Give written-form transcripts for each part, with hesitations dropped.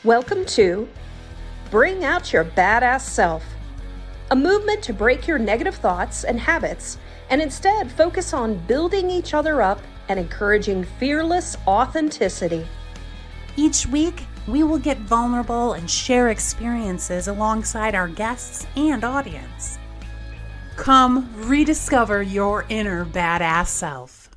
Welcome to Bring Out Your Badass Self, a movement to break your negative thoughts and habits and instead focus on building each other up and encouraging fearless authenticity. Each week, we will get vulnerable and share experiences alongside our guests and audience. Come rediscover your inner badass self.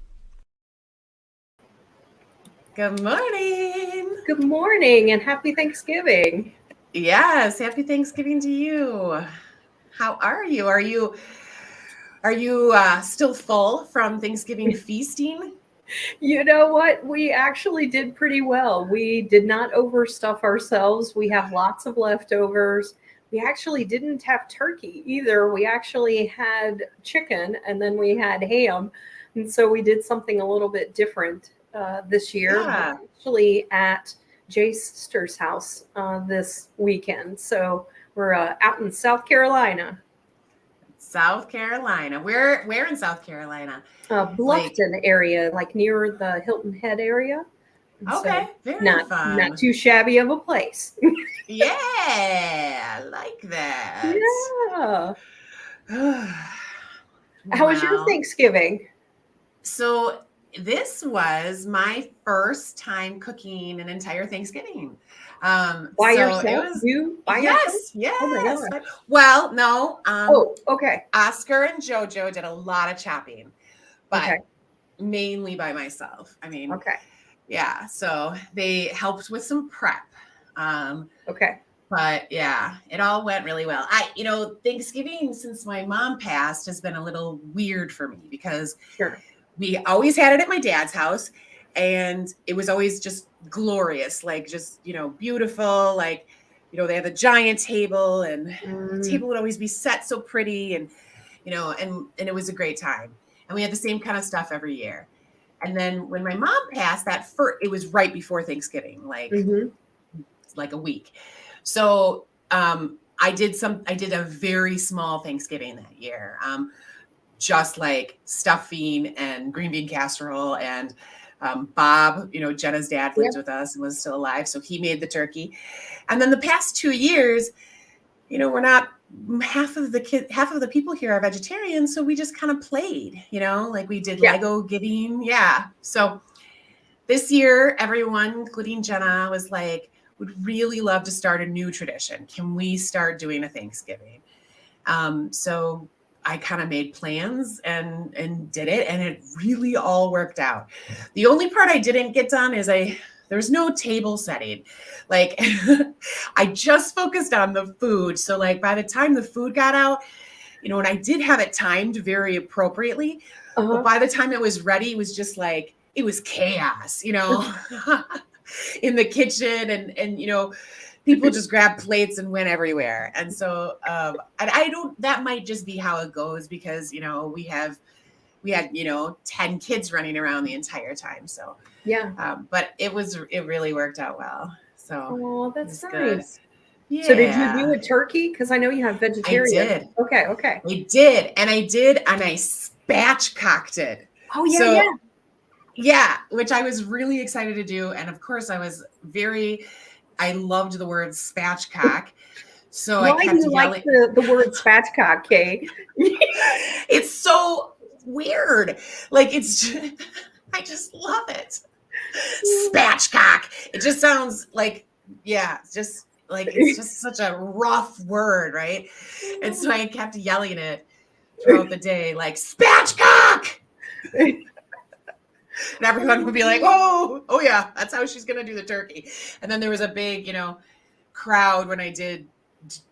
Good morning. Good morning and happy Thanksgiving. Yes, happy Thanksgiving to you. How are you? Are you still full from Thanksgiving feasting? You know what? We actually did pretty well. We did not overstuff ourselves. We have lots of leftovers. We actually didn't have turkey either. We actually had chicken and then we had ham. And so we did something a little bit different this year. Yeah. We're actually at Jay's sister's house this weekend. So we're out in South Carolina. South Carolina. Where in South Carolina? Bluffton area, like near the Hilton Head area. Okay, so very fun. Not too shabby of a place. Yeah, I like that. Yeah. How was your Thanksgiving? So this was my first time cooking an entire Thanksgiving. By yourself? You by yourself? Yes. Oh my God. Well, no. Okay. Oscar and JoJo did a lot of chopping, but Okay. mainly by myself. I mean, Okay. yeah. So they helped with some prep. Okay. But yeah, it all went really well. Thanksgiving since my mom passed has been a little weird for me because Sure. we always had it at my dad's house and it was always just glorious, like just, beautiful. Like, they had the giant table and the table would always be set so pretty and, and it was a great time. And we had the same kind of stuff every year. And then when my mom passed, it was right before Thanksgiving, like a week. So I did a very small Thanksgiving that year, just like stuffing and green bean casserole. And Bob, Jenna's dad lived with us and was still alive, so he made the turkey. And then the past 2 years, we're not half of the people here are vegetarians, so we just kind of played, like we did Lego giving. Yeah. So this year, everyone, including Jenna, was like, would really love to start a new tradition. Can we start doing a Thanksgiving? So I kind of made plans and did it, and it really all worked out. The only part I didn't get done is there's no table setting. Like I just focused on the food. So like by the time the food got out, and I did have it timed very appropriately, but by the time it was ready, it was just like, it was chaos, in the kitchen and people just grab plates and went everywhere. And so that might just be how it goes because, we had 10 kids running around the entire time. So, but it really worked out well. So that's nice. Good. Yeah. So did you do a turkey? Because I know you have vegetarian. I did. Okay. I did. And I spatchcocked it. Oh, yeah. Yeah, which I was really excited to do. And of course I loved the word spatchcock. So why do you like the word spatchcock, Cate? It's so weird. Like I just love it. Spatchcock. It just sounds like, it's just such a rough word, right? And so I kept yelling it throughout the day, like spatchcock. And everyone would be like, oh yeah, that's how she's going to do the turkey. And then there was a big, crowd when I did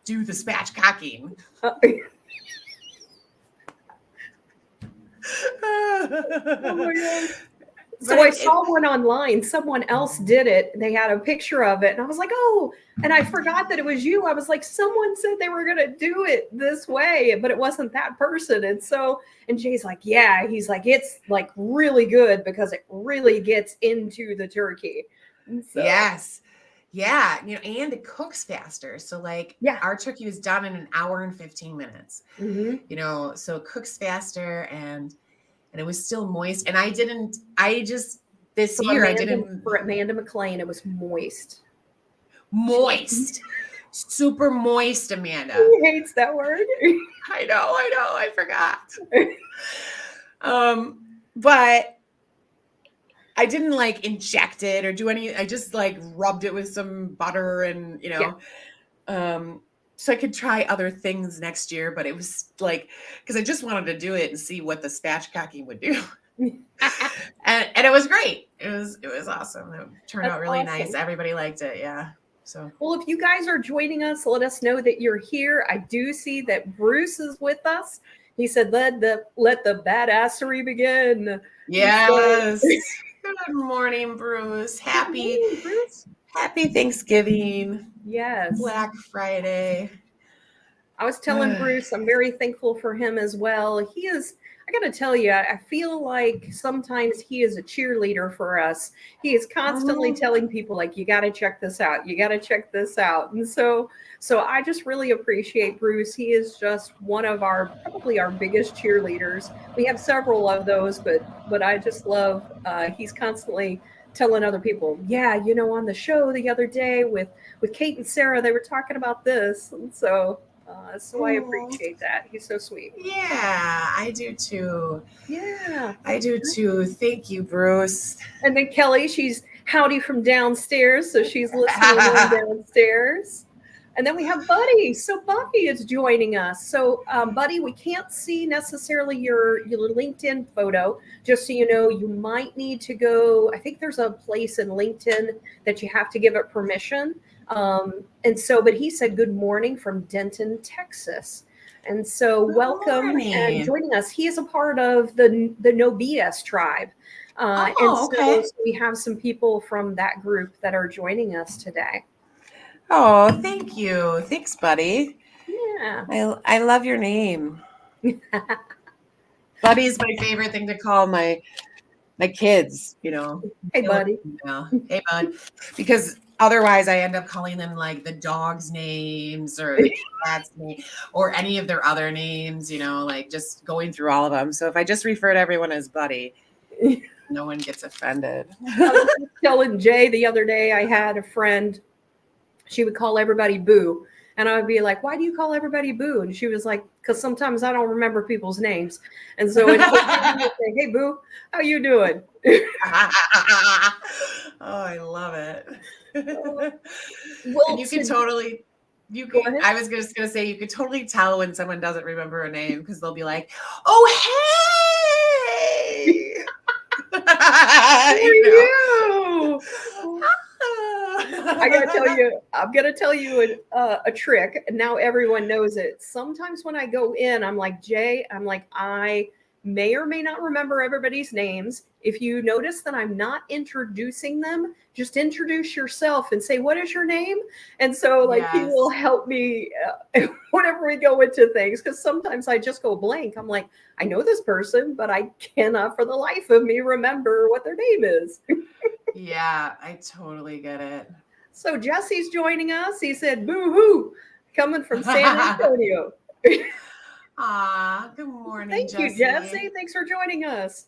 do the spatchcocking. Oh my God. So I saw one online. Someone else did it. They had a picture of it. And I was like, oh, and I forgot that it was you. I was like, someone said they were going to do it this way, but it wasn't that person. And Jay's like, yeah, he's like, it's like really good because it really gets into the turkey. Yes. Yeah. And it cooks faster. So our turkey was done in an hour and 15 minutes, so it cooks faster and it was still moist. And this year I didn't. For Amanda McLean, it was moist. moist, super moist, Amanda. He hates that word. I know, I forgot. But I didn't like inject it or do any, I just like rubbed it with some butter and, so I could try other things next year, but it was like, because I just wanted to do it and see what the spatchcocking would do. and it was great. It was awesome. It turned out really nice. Everybody liked it. Yeah. So, well, if you guys are joining us, let us know that you're here. I do see that Bruce is with us. He said, let the badassery begin. yes. Good morning, Bruce. Happy Thanksgiving. Yes. Black Friday. I was telling Bruce, I'm very thankful for him as well. He is, I got to tell you, I feel like sometimes he is a cheerleader for us. He is constantly telling people like, you got to check this out. You got to check this out. And so I just really appreciate Bruce. He is just one of probably our biggest cheerleaders. We have several of those, but I just love, he's constantly telling other people, yeah, on the show the other day with Cate and Sarah, they were talking about this. And so I appreciate that. He's so sweet. Yeah, I do too. Yeah. I do too. Thank you, Bruce. And then Kelly, she's howdy from downstairs. So she's listening in downstairs. And then we have Buddy. So Buffy is joining us. So Buddy, we can't see necessarily your LinkedIn photo. Just so you know, you might need to go. I think there's a place in LinkedIn that you have to give it permission. But he said, good morning from Denton, Texas. And so welcome and joining us. He is a part of the No BS tribe. So we have some people from that group that are joining us today. Oh, thank you. Thanks, buddy. Yeah. I love your name. Buddy is my favorite thing to call my kids, Hey, buddy. Hey, bud. Because otherwise I end up calling them like the dog's names or the cat's name or any of their other names, like just going through all of them. So if I just refer to everyone as buddy, no one gets offended. I was telling Jay the other day, I had a friend, she would call everybody Boo. And I would be like, why do you call everybody Boo? And she was like, because sometimes I don't remember people's names. And so it's say, hey, Boo, how you doing? Oh, I love it. Well, you can totally, I was just going to say, you could totally tell when someone doesn't remember a name because they'll be like, oh, hey. I'm gonna tell you a trick. Now everyone knows it. Sometimes when I go in, I'm like, Jay, I may or may not remember everybody's names. If you notice that I'm not introducing them, just introduce yourself and say, what is your name? And so he will help me whenever we go into things. Because sometimes I just go blank. I'm like, I know this person, but I cannot for the life of me remember what their name is. Yeah, I totally get it. So Jesse's joining us. He said, boo-hoo, coming from San Antonio. Good morning, Thank Jesse. you, Jesse. Thanks for joining us.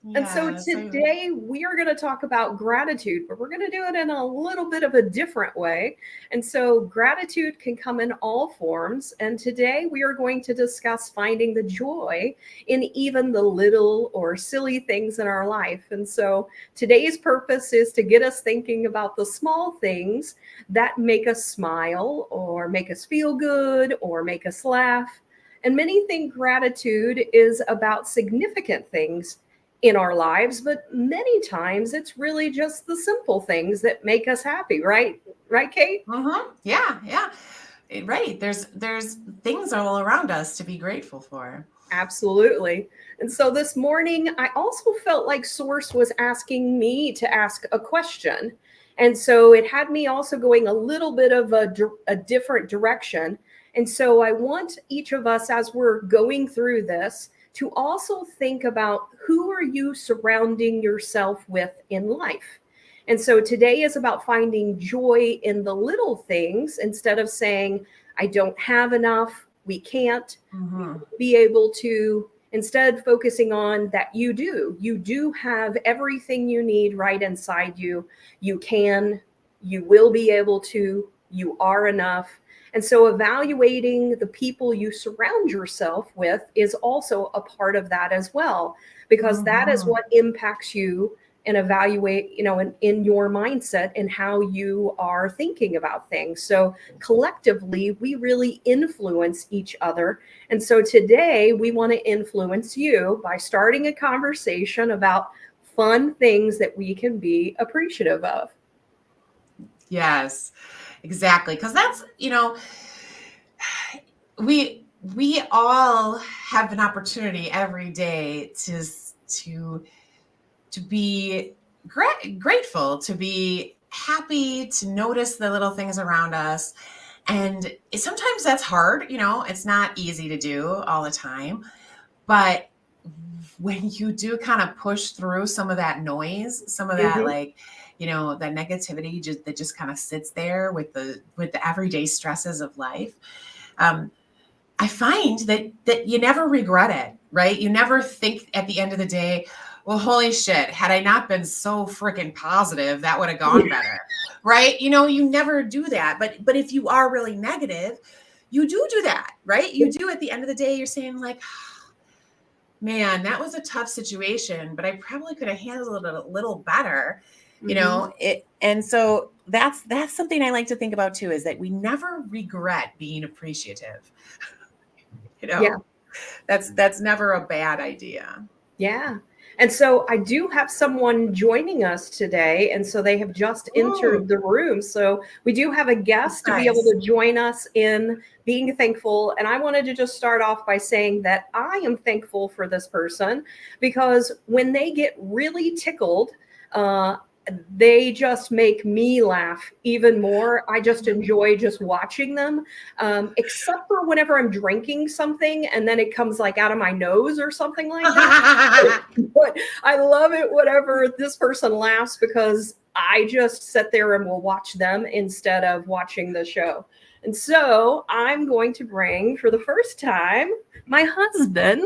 Yes, and so today we are going to talk about gratitude, but we're going to do it in a little bit of a different way. And so gratitude can come in all forms. And today we are going to discuss finding the joy in even the little or silly things in our life. And so today's purpose is to get us thinking about the small things that make us smile or make us feel good or make us laugh. And many think gratitude is about significant things in our lives, but many times it's really just the simple things that make us happy, right? Right, Cate? Yeah. Right. There's things all around us to be grateful for. Absolutely. And so this morning, I also felt like Source was asking me to ask a question. And so it had me also going a little bit of a different direction. And so I want each of us, as we're going through this, to also think about who are you surrounding yourself with in life. And so today is about finding joy in the little things instead of saying, I don't have enough, we can't be able to, instead focusing on that you do have everything you need right inside you. You can you will be able to, you are enough. And so evaluating the people you surround yourself with is also a part of that as well, because that is what impacts you and evaluate, in your mindset and how you are thinking about things. So collectively, we really influence each other. And so today we want to influence you by starting a conversation about fun things that we can be appreciative of. Yes, exactly. Because that's, we all have an opportunity every day to be grateful, to be happy, to notice the little things around us. And sometimes that's hard, it's not easy to do all the time. But when you do kind of push through some of that noise, some of that, that negativity that just kind of sits there with the everyday stresses of life, I find that you never regret it, right? You never think at the end of the day, well, holy shit, had I not been so freaking positive, that would have gone better, right? You never do that. But if you are really negative, you do that, right? You do at the end of the day, you're saying like, man, that was a tough situation, but I probably could have handled it a little better, and so that's something I like to think about too, is that we never regret being appreciative. Yeah. That's never a bad idea. Yeah. And so I do have someone joining us today. And so they have just entered the room. So we do have a guest to be able to join us in being thankful. And I wanted to just start off by saying that I am thankful for this person, because when they get really tickled, they just make me laugh even more. I just enjoy just watching them, except for whenever I'm drinking something and then it comes like out of my nose or something like that. But I love it whenever this person laughs, because I just sit there and will watch them instead of watching the show. And so I'm going to bring, for the first time, my husband,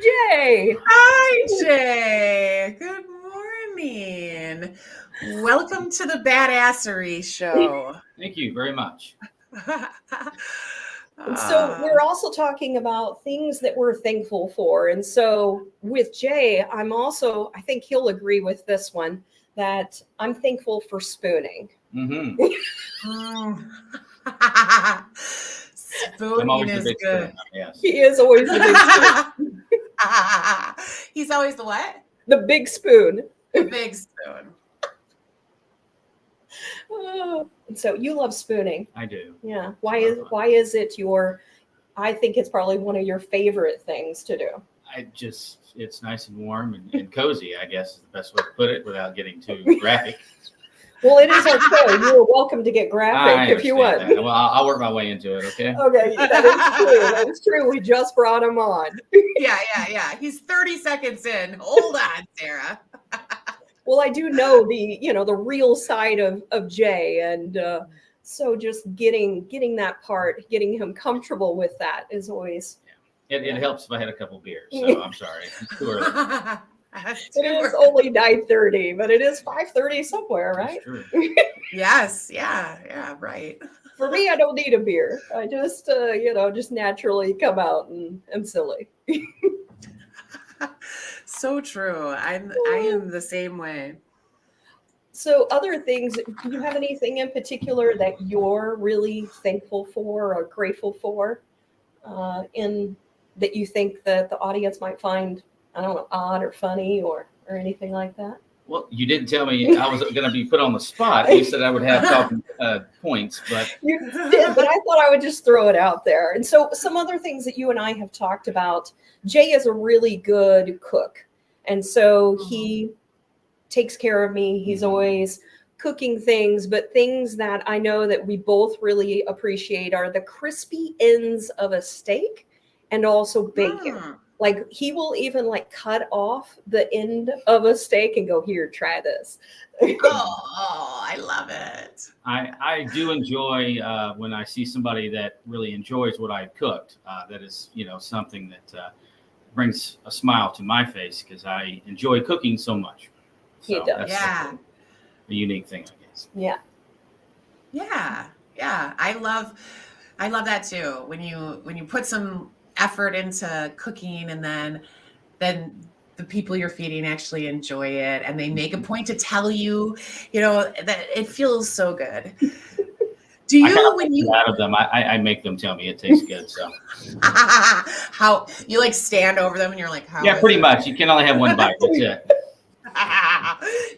Jay. Hi, Jay. Good morning. Welcome to the Badassery Show. Thank you very much. And so we're also talking about things that we're thankful for. And so with Jay, I think he'll agree with this one, that I'm thankful for spooning. Mm-hmm. Spooning is good. Spoon, yes. He is always the big spoon. He's always the what? The big spoon. The big spoon. And so you love spooning. I do. Yeah. Why is it I think it's probably one of your favorite things to do. It's nice and warm and cozy, I guess is the best way to put it without getting too graphic. Well, it is our show. You're welcome to get graphic if you want. That. Well, I'll work my way into it, okay? Okay, that is true. That is true. We just brought him on. Yeah. He's 30 seconds in. Hold on, Sarah. Well, I do know the real side of Jay, and so just getting that part, getting him comfortable with that is always. Yeah. It helps if I had a couple beers. So I'm sorry, it's too early. It is only 9:30, but it is 5:30 somewhere, right? That's true. Yes. Yeah. Right. For me, I don't need a beer. I just just naturally come out and am silly. So true. I am the same way. So other things, do you have anything in particular that you're really thankful for or grateful for, that you think that the audience might find, I don't know, odd or funny or anything like that? Well, you didn't tell me I was going to be put on the spot. You said I would have talking points, but you did. But I thought I would just throw it out there. And so some other things that you and I have talked about. Jay is a really good cook, and so he takes care of me. He's always cooking things, but things that I know that we both really appreciate are the crispy ends of a steak and also bacon. Like he will even cut off the end of a steak and go, here, try this. Oh, I love it. I do enjoy when I see somebody that really enjoys what I cooked. That is, something that brings a smile to my face, because I enjoy cooking so much. So He does. that's a unique thing, I guess. Yeah. Yeah. Yeah. I love that too. When you put some effort into cooking and then the people you're feeding actually enjoy it and they make a point to tell you, that it feels so good. Do I kind you, of when make it you, out of them. I make them tell me it tastes good. So how you like stand over them and you're like, how yeah, is pretty it? much. You can only have one bite. That's it.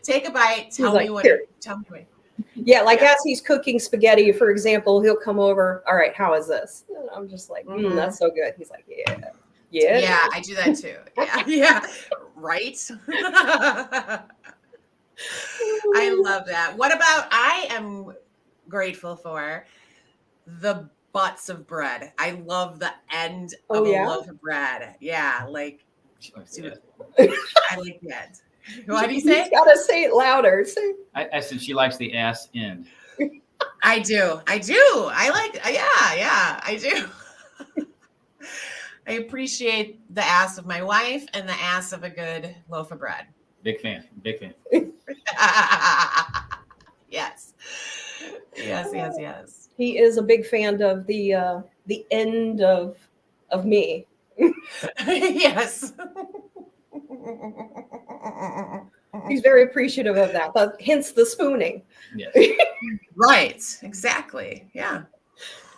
Take a bite. He's Tell like, me what here. tell me what. Yeah, like Yeah. as he's cooking spaghetti, for example, he'll come over. All right, how is this? And I'm just like, that's so good. He's like, yeah. Yeah, I do that too. Yeah, yeah, right. I love that. What about? I am grateful for the butts of bread. I love the end of a loaf of bread. Yeah, like I like the end. What do you say? You gotta say it louder. I said she likes the ass end. I do. I like. Yeah. I do. I appreciate the ass of my wife and the ass of a good loaf of bread. Big fan. Yes. He is a big fan of the end of me. Yes. He's very appreciative of that. Hence the spooning. Yes. Right. Exactly. Yeah.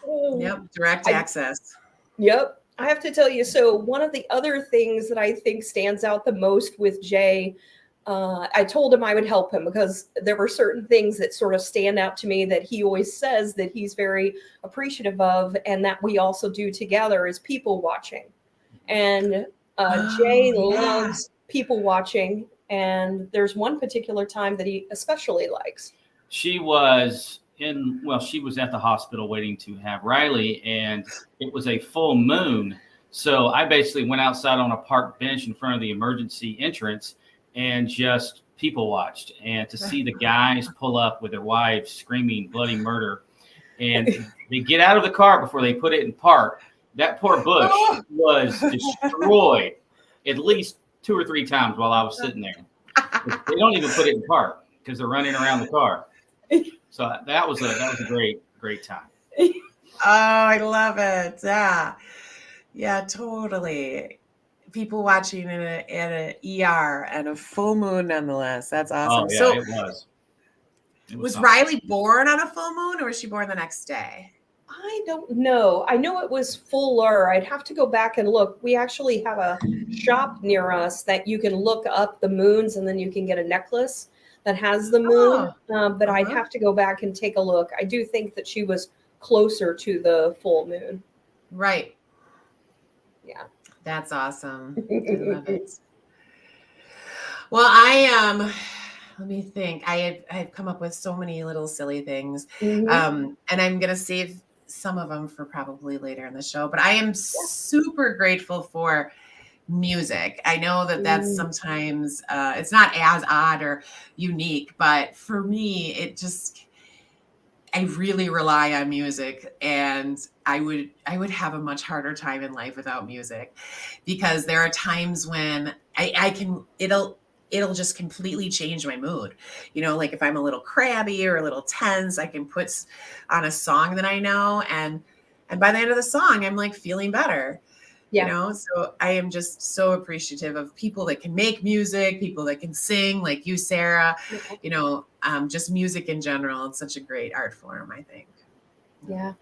Yep. Direct access. Yep. I have to tell you, so one of the other things that I think stands out the most with Jay, I told him I would help him because there were certain things that sort of stand out to me that he always says that he's very appreciative of and that we also do together is people watching. And Jay loves people watching. And there's one particular time that he especially likes. She was at the hospital waiting to have Riley, and it was a full moon. So I basically went outside on a park bench in front of the emergency entrance and just people watched. And to see the guys pull up with their wives screaming bloody murder, and they get out of the car before they put it in park. That poor bush was destroyed at least 2 or 3 times while I was sitting there. They don't even put it in park because they're running around the car. So that was a great time. Oh, I love it. Yeah, totally. People watching in an ER and a full moon nonetheless. That's awesome. Oh yeah, so it was. Was awesome. Riley born on a full moon or was she born the next day? I don't know. I know it was fuller. I'd have to go back and look. We actually have a shop near us that you can look up the moons and then you can get a necklace that has the moon. But I'd have to go back and take a look. I do think that she was closer to the full moon. Right. Yeah. That's awesome. I love it. Well, let me think. I've come up with so many little silly things. And I'm going to save some of them for probably later in the show, but I am super grateful for music. I know that that's sometimes, it's not as odd or unique, but for me, I really rely on music, and I would have a much harder time in life without music, because there are times when it'll just completely change my mood. Like if I'm a little crabby or a little tense, I can put on a song that I know, and by the end of the song, I'm like feeling better. So I am just so appreciative of people that can make music, people that can sing like you, Sarah, just music in general. It's such a great art form, I think. Yeah.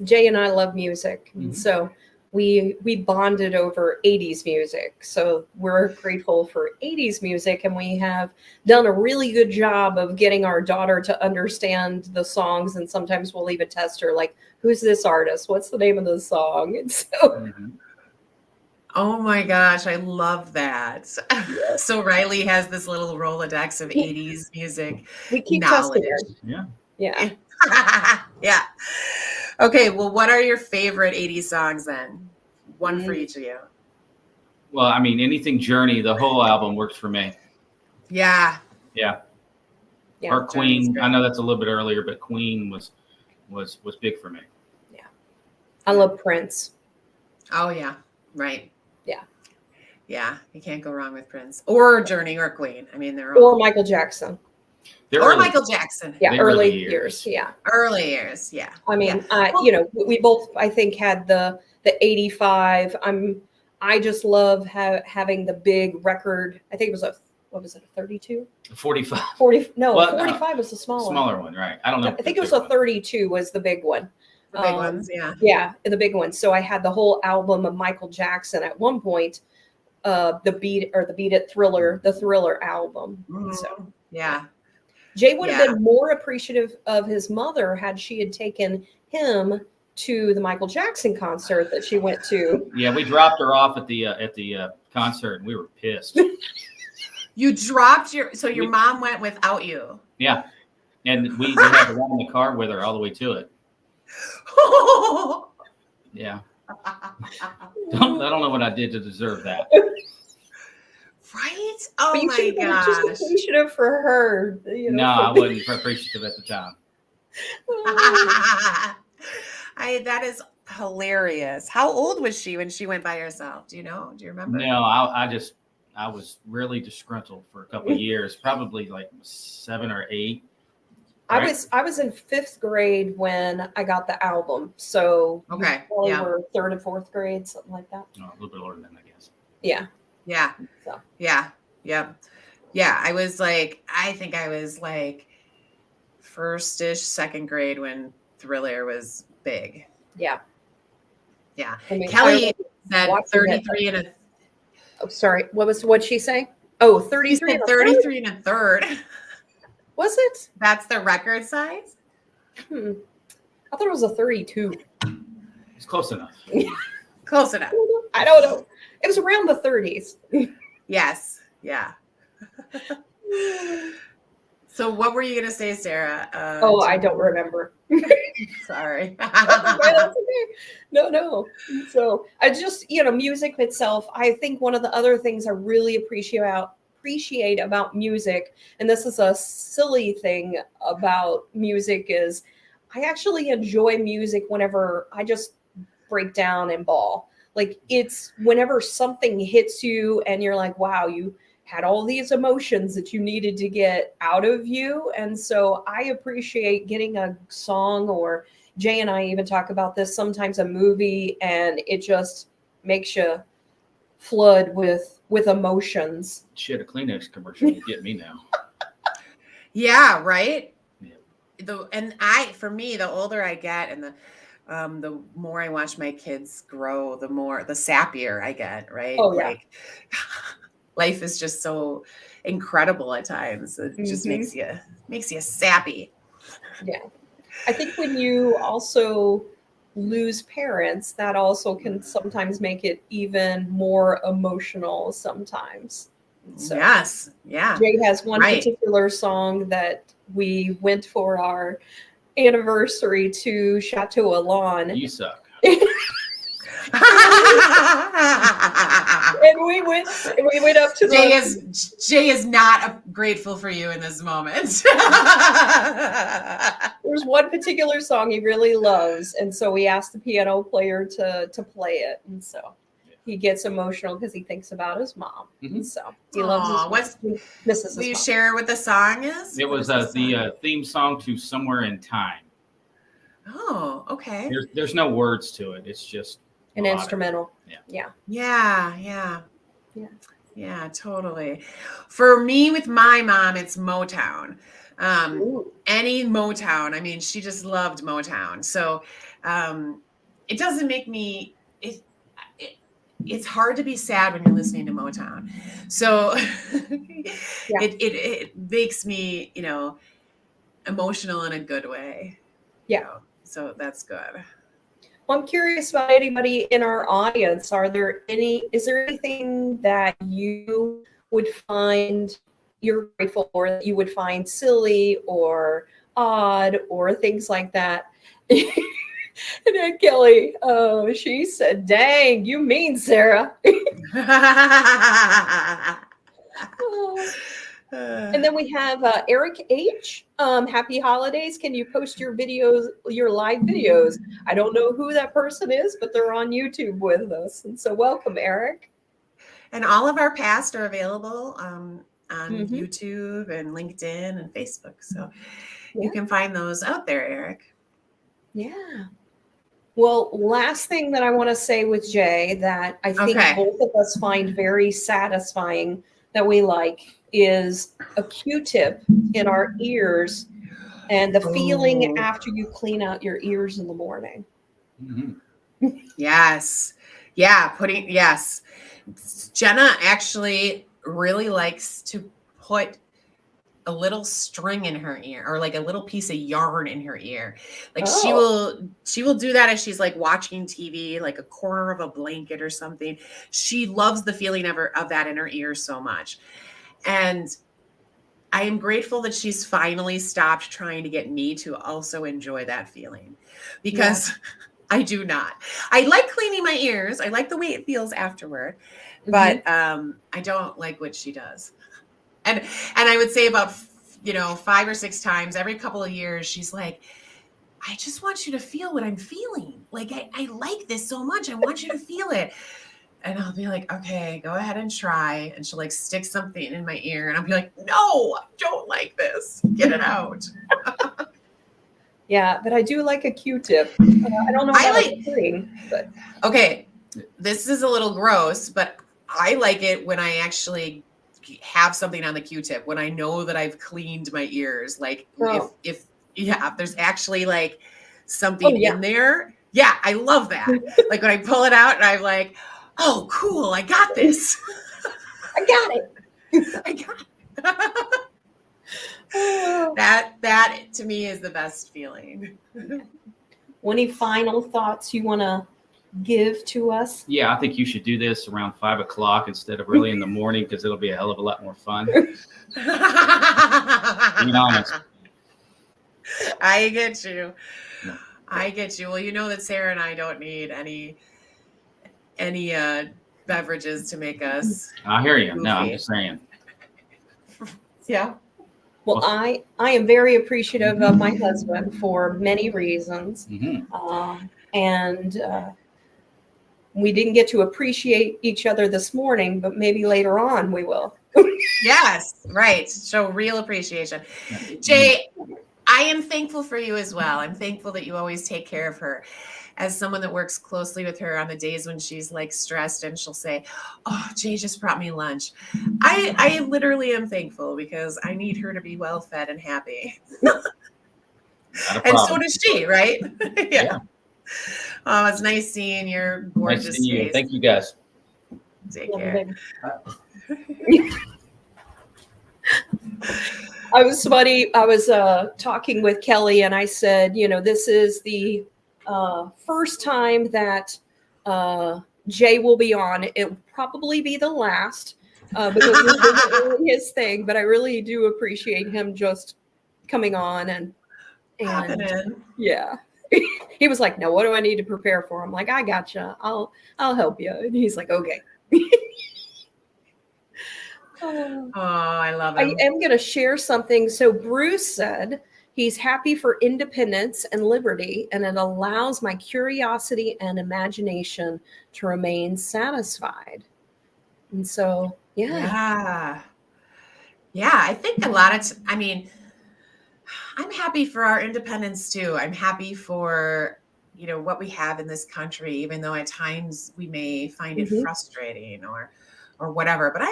Jay and I love music. And so we bonded over 80s music. So we're grateful for 80s music. And we have done a really good job of getting our daughter to understand the songs. And sometimes we'll even test her, like, who's this artist? What's the name of the song? And so oh my gosh, I love that. So Riley has this little Rolodex of 80s music. We keep knowledge. testing her. Yeah. Yeah. Okay, well, what are your favorite 80s songs then? One for each of you. Well, I mean, anything Journey, the whole album works for me. Yeah. Or Queen. I know that's a little bit earlier, but Queen was big for me. Yeah. I love Prince. Oh yeah. Right. Yeah. You can't go wrong with Prince or Journey or Queen. I mean, they're all. Or Michael Jackson. Or Michael Jackson. Yeah, early years. Yeah. Early years. Yeah. I mean, you know, we both, I think, had the 85. I just love having the big record. I think it was what was it, a 32? 45. 40. No, well, 45 was the smaller one, right? I don't know. I think it was a 32 was the big one. The big ones, yeah. Yeah, the big ones. So I had the whole album of Michael Jackson at one point. The Beat It Thriller, the Thriller album. So yeah. Jay would have been more appreciative of his mother had she had taken him to the Michael Jackson concert that she went to. Yeah, we dropped her off at the concert, and we were pissed. You dropped your mom went without you. Yeah, and we had to run in the car with her all the way to it. Yeah. I don't know what I did to deserve that. Right? Oh my gosh. Just appreciative for her. You know, no, I wasn't appreciative at the time. That is hilarious. How old was she when she went by herself? Do you know? Do you remember? No, I was really disgruntled for a couple of years, probably like 7 or 8. Right? I was in 5th grade when I got the album. So okay. We were 3rd and 4th grade, something like that. No, a little bit older than that, I guess. Yeah. Yeah. So. Yeah. Yeah. Yeah. I think I was like 1st-ish, 2nd grade when Thriller was big. Yeah. Yeah. I mean, Kelly said 33 and a. Oh, sorry. What'd she say? Oh, 33 and a 33 and a third. Was it? That's the record size? I thought it was a 32. It's close enough. Close enough. I don't know. It was around the 30s. Yes. Yeah. So what were you going to say, Sarah? I don't remember. Sorry. That's okay. No. So I just, music itself, I think one of the other things I really appreciate about music, and this is a silly thing about music, is I actually enjoy music whenever I just break down and bawl. Like, it's whenever something hits you and you're like, wow, you had all these emotions that you needed to get out of you. And so I appreciate getting a song, or Jay and I even talk about this, sometimes a movie, and it just makes you flood with emotions. Shit, a Kleenex commercial would get me now. Yeah, right? Yeah. For me, the older I get and the more I watch my kids grow, the sappier I get, right? Oh, yeah. Like, life is just so incredible at times. It just makes you sappy. Yeah. I think when you also lose parents, that also can sometimes make it even more emotional sometimes. So yes. Yeah. Jay has one particular song that we went for our anniversary to Chateau Elan. You suck. And we went up to Jay is not grateful for you in this moment. There's one particular song he really loves, and so we asked the piano player to play it, and so he gets emotional because he thinks about his mom. And so he loves his mom. Misses Will you his mom. share what the song is? It was the theme song to Somewhere in Time. Oh, okay. There's no words to it. It's just an instrumental. Yeah, totally. For me, with my mom, it's Motown. Any Motown. I mean, she just loved Motown. So it doesn't make me it's hard to be sad when you're listening to Motown. So it makes me, emotional in a good way. Yeah. So that's good. Well, I'm curious about anybody in our audience. Is there anything that you would find you're grateful for, that you would find silly or odd or things like that? And then Kelly, she said, dang, you mean, Sarah. And then we have Eric H. Happy holidays. Can you post your live videos? I don't know who that person is, but they're on YouTube with us. And so welcome, Eric. And all of our past are available on Mhm. YouTube and LinkedIn and Facebook. So Yeah. you can find those out there, Eric. Yeah. Well, last thing that I want to say with Jay that I think Okay. both of us find very satisfying that we like is a Q-tip in our ears and the feeling Oh. after you clean out your ears in the morning. Mhm. Yes. Yeah. Yes. Jenna actually really likes to put a little string in her ear or like a little piece of yarn in her ear. Like she Oh. will do that as she's like watching TV, like a corner of a blanket or something. She loves the feeling of that in her ear so much. And I am grateful that she's finally stopped trying to get me to also enjoy that feeling because I do not. I like cleaning my ears. I like the way it feels afterward, but I don't like what she does. And I would say about 5 or 6 times every couple of years, she's like, I just want you to feel what I'm feeling. Like I like this so much. I want you to feel it. And I'll be like, okay, go ahead and try. And she'll like stick something in my ear. And I'll be like, no, I don't like this. Get it out. Yeah, but I do like a Q-tip. I don't know about a string, but okay, this is a little gross, but I like it when I actually have something on the Q-tip, when I know that I've cleaned my ears. Like if there's actually like something in there. Yeah, I love that. Like when I pull it out and I'm like, oh, cool, I got this. I got it. I got it. That to me is the best feeling. Any final thoughts you want to give to us? Yeah, I think you should do this around 5 o'clock instead of early in the morning because it'll be a hell of a lot more fun. Being honest. I get you. I get you. Well, you know that Sarah and I don't need any beverages to make us. I hear you. goofy. No, I'm just saying. Yeah. Well, I am very appreciative of my husband for many reasons. And we didn't get to appreciate each other this morning, but maybe later on we will. Yes, right. Show real appreciation. Jay, I am thankful for you as well. I'm thankful that you always take care of her. As someone that works closely with her on the days when she's like stressed and she'll say, oh, Jay just brought me lunch. I literally am thankful because I need her to be well fed and happy. And so does she, right? Yeah. Oh, it's nice seeing your gorgeous nice seeing face. you. Thank you guys. Take care. I was talking with Kelly and I said, this is the first time that Jay will be on. It will probably be the last because this isn't his thing, but I really do appreciate him just coming on and yeah. He was like, no, what do I need to prepare for? I'm like, I gotcha. I'll help you. And he's like, okay. Oh, I love him. I am going to share something. So Bruce said he's happy for independence and liberty, and it allows my curiosity and imagination to remain satisfied. And so, Yeah. I think a lot of, I'm happy for our independence too. I'm happy for, what we have in this country, even though at times we may find it frustrating or whatever. But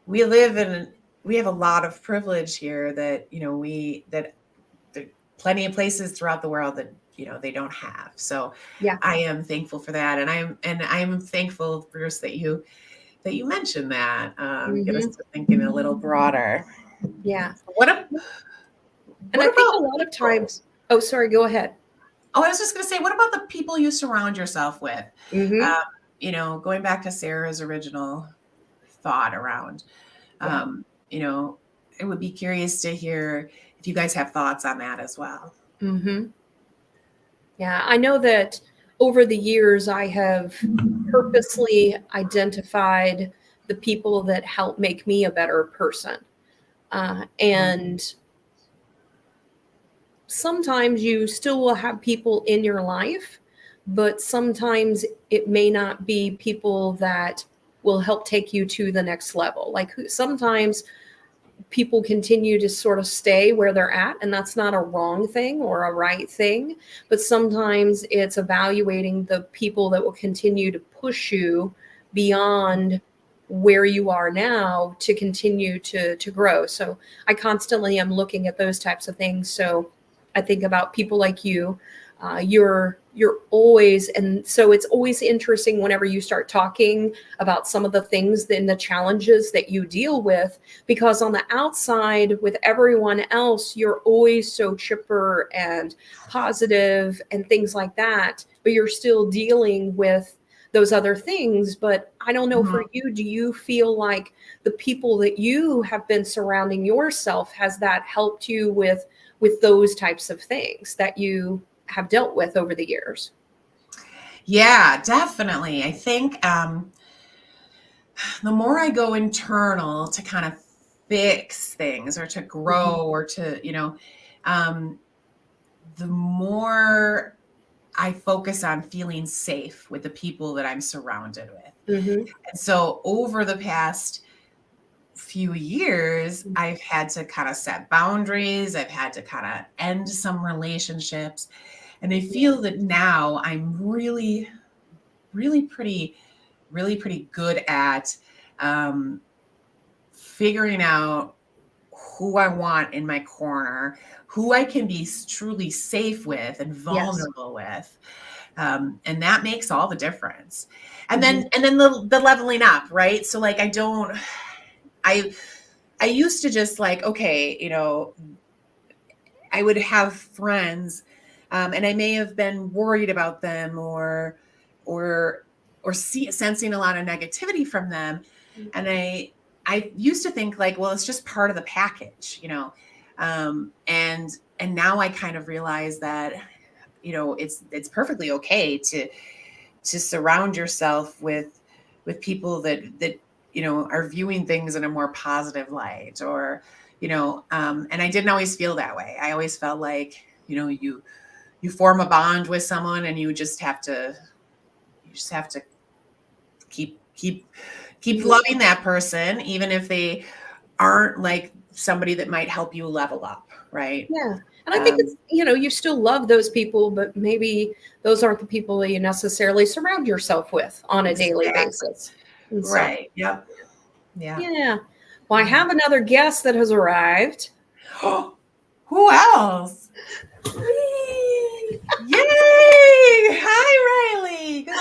we have a lot of privilege here that, there are plenty of places throughout the world that, they don't have. So I am thankful for that. And I'm thankful, Bruce, that you mentioned that. Get us to thinking a little broader. Yeah. I think a lot of times, oh, sorry, go ahead. Oh, I was just going to say, what about the people you surround yourself with? Going back to Sarah's original thought around, I would be curious to hear if you guys have thoughts on that as well. Yeah, I know that over the years, I have purposely identified the people that help make me a better person. And sometimes you still will have people in your life, but sometimes it may not be people that will help take you to the next level. Like sometimes people continue to sort of stay where they're at, and that's not a wrong thing or a right thing, but sometimes it's evaluating the people that will continue to push you beyond where you are now to continue to grow. So I constantly am looking at those types of things. So I think about people like you. You're always, and so it's always interesting whenever you start talking about some of the things and the challenges that you deal with, because on the outside with everyone else, you're always so chipper and positive and things like that, but you're still dealing with those other things. But I don't know, for you, do you feel like the people that you have been surrounding yourself, has that helped you with those types of things that you have dealt with over the years? Yeah, definitely. I think the more I go internal to kind of fix things or to grow or to, the more I focus on feeling safe with the people that I'm surrounded with. And so over the past few years, I've had to kind of set boundaries. I've had to kind of end some relationships. And I feel that now I'm really pretty good at figuring out who I want in my corner, who I can be truly safe with and vulnerable with. And that makes all the difference. And then the leveling up, right? So like, I used to just like, okay, I would have friends, and I may have been worried about them or sensing a lot of negativity from them. And I used to think like, well, it's just part of the package, and now I kind of realize that, it's perfectly okay to surround yourself with people that are viewing things in a more positive light, or, and I didn't always feel that way. I always felt like, you form a bond with someone and you just have to keep loving that person, even if they aren't like somebody that might help you level up. Right. Yeah. And I think it's, you still love those people, but maybe those aren't the people that you necessarily surround yourself with on a daily basis. And so, right. Yep. Yeah. Yeah. Well, I have another guest that has arrived. Who else? Yay! Hi, Riley. Good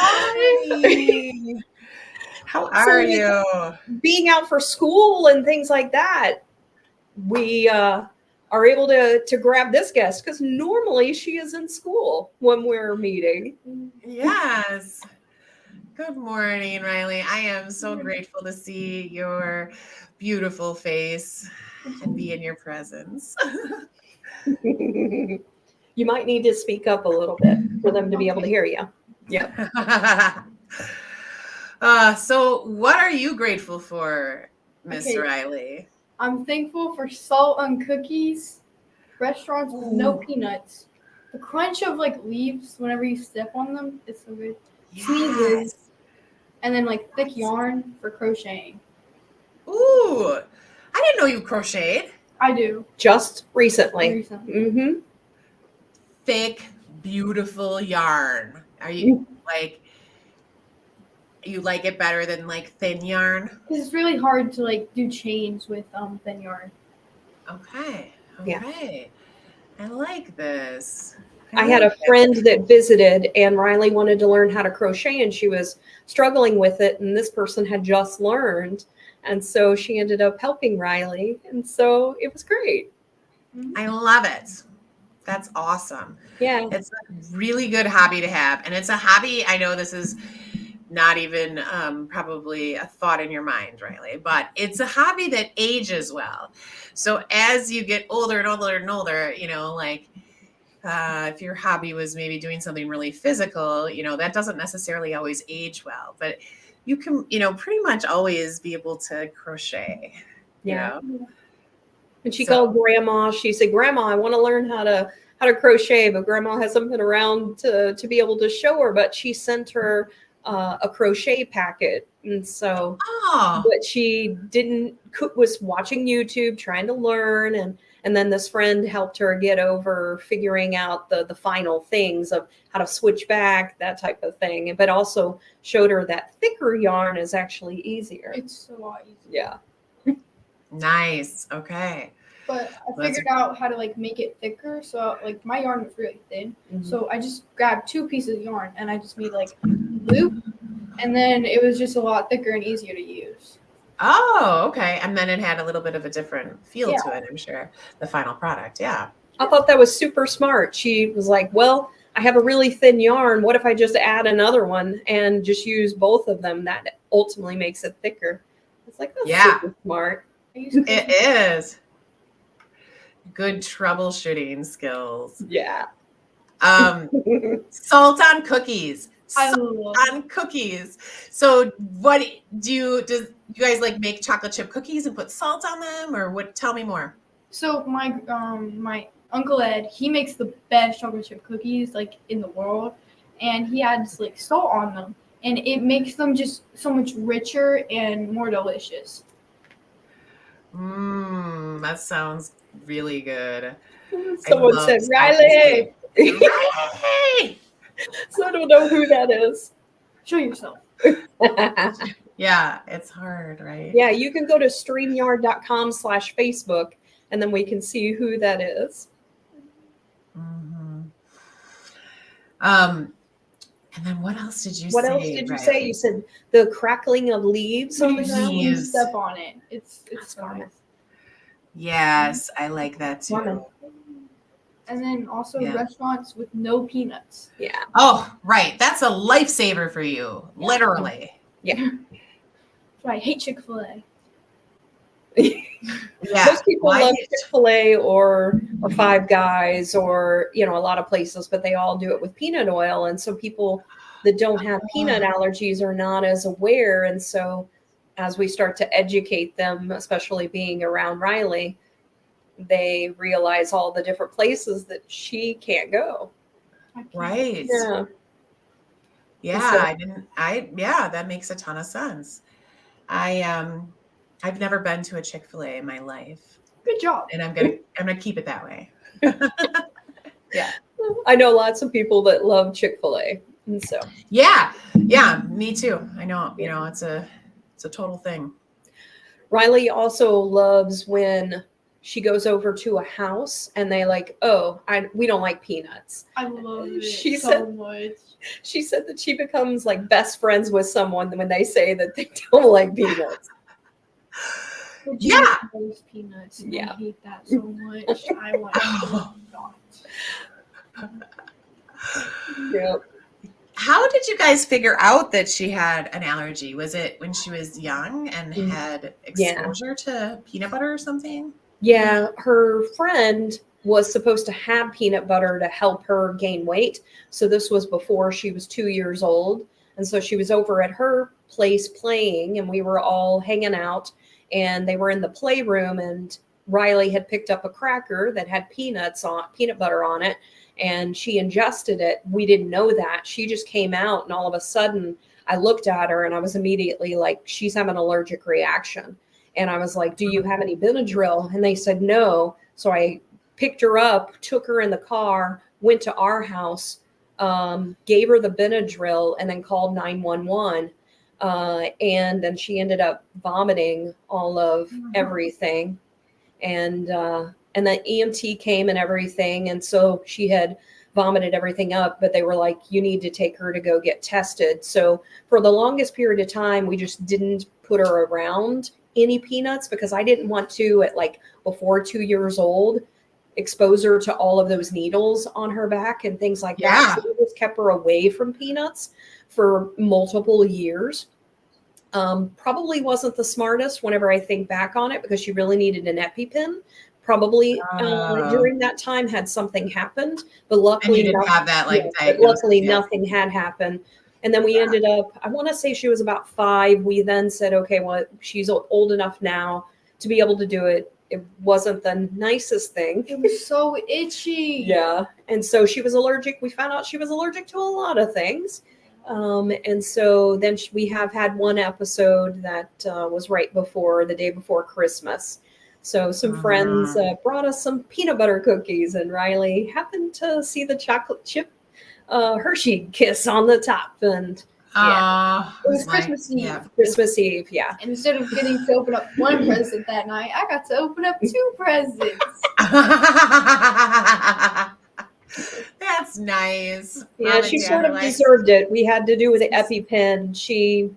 morning. How are you? Being out for school and things like that, we are able to grab this guest because normally she is in school when we're meeting. Yes. Good morning, Riley. I am so grateful to see your beautiful face and be in your presence. You might need to speak up a little bit for them to be able to hear you. Yeah. So what are you grateful for, Miss Riley? I'm thankful for salt on cookies, restaurants with no peanuts, the crunch of like leaves whenever you step on them. It's so good. Yes. Sneezes, and then like thick yarn for crocheting. Ooh, I didn't know you crocheted. I do. Just recently. Mm-hmm. Thick, beautiful yarn. Are you like? You like it better than like thin yarn? Because it's really hard to like do chains with thin yarn. Okay. Yeah. I like this. I had a friend that visited, and Riley wanted to learn how to crochet, and she was struggling with it, and this person had just learned, and so she ended up helping Riley, and so it was great. I love it. That's awesome. Yeah. It's a really good hobby to have, and it's a hobby. I know this is not even probably a thought in your mind, Riley, but it's a hobby that ages well. So as you get older and older and older, like if your hobby was maybe doing something really physical, that doesn't necessarily always age well, but you can, pretty much always be able to crochet. Yeah. And she called Grandma. She said, Grandma, I want to learn how to crochet, but Grandma hasn't been around to be able to show her, but she sent her a crochet packet And so, Oh, but she didn't cook, was watching YouTube, trying to learn. And then this friend helped her get over figuring out the final things of how to switch back, that type of thing. But also showed her that thicker yarn is actually easier. It's a lot easier. Yeah. nice. Okay. But I That's- figured out how to like make it thicker. So like my yarn was really thin. Mhm. So I just grabbed 2 pieces of yarn and I just made like a loop. And then it was just a lot thicker and easier to use. Oh, okay. And then it had a little bit of a different feel Yeah. to it, I'm sure. The final product. Yeah. I thought that was super smart. She was like, well, I have a really thin yarn. What if I just add another one and just use both of them? That ultimately makes it thicker. It's like, that's Yeah. super smart. I used It is. Good troubleshooting skills. Yeah. Salt on cookies. I Salt love on cookies. So what do you guys like make chocolate chip cookies and put salt on them, or what? Tell me more. So my Uncle Ed, he makes the best chocolate chip cookies like in the world, and he adds like salt on them, and it makes them just so much richer and more delicious. That sounds really good. Someone love said, salty Riley. Hey! So I don't know who that is. Show yourself. Yeah, it's hard, right? Yeah, you can go to streamyard.com/Facebook and then we can see who that is. Mhm. And then what else did you say? What else did you say? Riley? You said the crackling of leaves on the When ground. you Leaves. step on it, it's fine. Yes, I like that too. Woman. And then also Yeah. restaurants with no peanuts. Yeah. Oh, right. That's a lifesaver for you, Yeah. literally. That's why I hate Chick-fil-A. Yeah. Most people Why- love Chick-fil-A or Five Guys or, you know, a lot of places, but they all do it with peanut oil. And so people that don't have peanut allergies are not as aware. And so as we start to educate them, especially being around Riley, they realize all the different places that she can't go. I can't. Right. Yeah. Yeah, So- yeah, that makes a ton of sense. I've never been to a Chick-fil-A in my life, Good job. and I'm gonna keep it that way. I know lots of people that love Chick-fil-A. And so Yeah, me too. I know, it's a total thing. Riley also loves when she goes over to a house and they like, we don't like peanuts. I love it She so said- much. She said that she becomes like best friends with someone when they say that they don't like peanuts. But Yeah. those peanuts. Yeah. I hate that so much. I want to not. Yeah. How did you guys figure out that she had an allergy? Was it when she was young and had Yeah. exposure to peanut butter or something? Yeah, her friend was supposed to have peanut butter to help her gain weight. So this was before she was 2 years old. And so she was over at her place playing and we were all hanging out and they were in the playroom and Riley had picked up a cracker that had peanut butter on it and she ingested it. We didn't know that. She just came out and all of a sudden I looked at her and I was immediately like, she's having an allergic reaction. And I was like, do you have any Benadryl? And they said no. So I picked her up, took her in the car, went to our house, gave her the Benadryl, and then called 911. And then she ended up vomiting all of everything. And the EMT came and everything. And so she had vomited everything up, but they were like, you need to take her to go get tested. So for the longest period of time, we just didn't put her around any peanuts because I didn't want to, at like before 2 years old, expose her to all of those needles on her back and things like that. So we just kept her away from peanuts for multiple years. Probably wasn't the smartest whenever I think back on it because she really needed an EpiPen. Probably during that time had something happened, but luckily And you didn't have that like but diagnosis luckily yet. nothing had happened. And then we ended up, I want to say she was about 5. We then said, okay, well, she's old enough now to be able to do it. It wasn't the nicest thing. It was so itchy. Yeah. And so she was allergic. We found out she was allergic to a lot of things. And so then we have had one episode that was right before the day before Christmas. So some friends brought us some peanut butter cookies, and Riley happened to see the chocolate chip Hershey kiss on the top. And it was Christmas Eve. Yeah. Christmas Eve, yeah. And instead of getting to open up one present that night, I got to open up 2 presents. That's nice. Yeah, she sort of deserved it. We had to do with the EpiPen. She,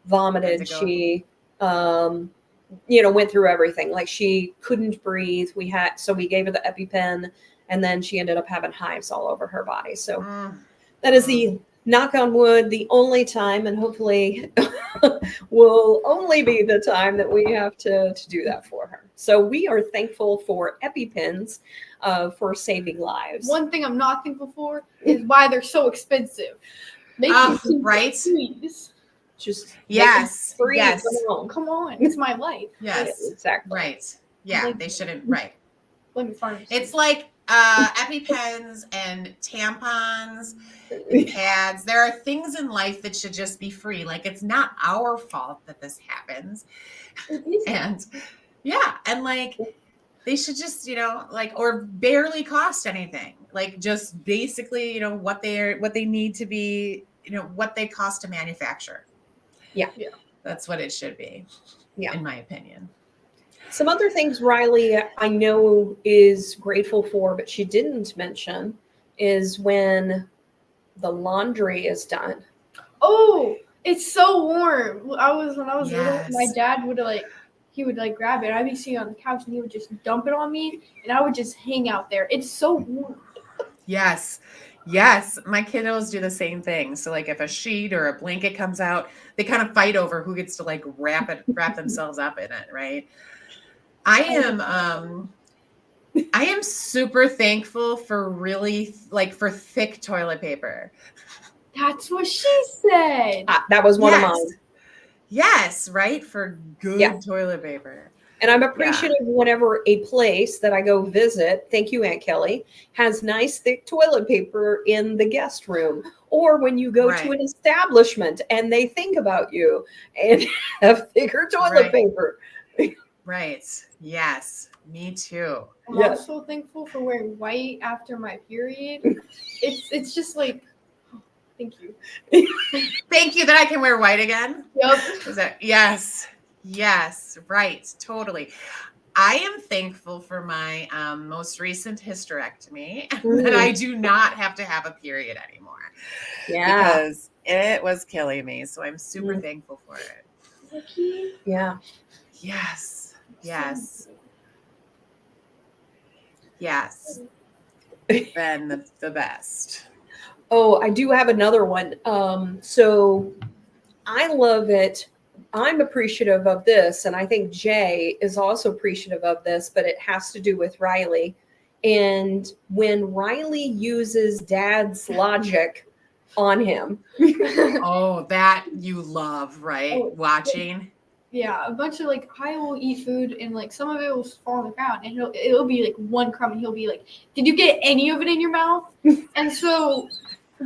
vomited. She, went through everything. Like she couldn't breathe. So we gave her the EpiPen, and then she ended up having hives all over her body. So that is the, knock on wood, the only time, and hopefully will only be the time that we have to do that for her. So we are thankful for EpiPens for saving lives. One thing I'm not thankful for is why they're so expensive. Right? Please. Just yes. free. Yes. Come on. It's my life. Yes. Exactly. Right. Yeah, they shouldn't. Right. Let me find It's like EpiPens and tampons and pads. There are things in life that should just be free. Like it's not our fault that this happens. And and like they should just, or barely cost anything. Like just basically, what they need to be, what they cost to manufacture. Yeah. That's what it should be. Yeah. In my opinion. Some other things Riley, I know, is grateful for, but she didn't mention, is when the laundry is done. Oh, it's so warm. When I was little, my Yes. dad would he would grab it. I'd be sitting on the couch and he would just dump it on me, and I would just hang out there. It's so warm. Yes. Yes. My kiddos do the same thing. So like if a sheet or a blanket comes out, they kind of fight over who gets to wrap themselves up in it. Right. I am super thankful for really for thick toilet paper. That's what she said. That was one of mine. Yes, right? For good toilet paper. And I'm appreciative whenever a place that I go visit, thank you, Aunt Kelly, has nice thick toilet paper in the guest room. Or when you go to an establishment and they think about you and have thicker toilet paper. Right. Yes. Me too. I'm also thankful for wearing white after my period. It's just like, thank you. Thank you that I can wear white again. Yep. Yes. Yes. Right. Totally. I am thankful for my most recent hysterectomy that I do not have to have a period anymore. Yeah. Because it was killing me. So I'm super thankful for it. Yeah. Yes. Yes. Yes. Been the best. Oh, I do have another one. So I love it. I'm appreciative of this, and I think Jay is also appreciative of this, but it has to do with Riley. And when Riley uses Dad's logic on him. Oh, that you love, right? Watching. Yeah, a bunch of I will eat food and some of it will fall on the ground and it'll be one crumb and he'll be like, "Did you get any of it in your mouth?" And so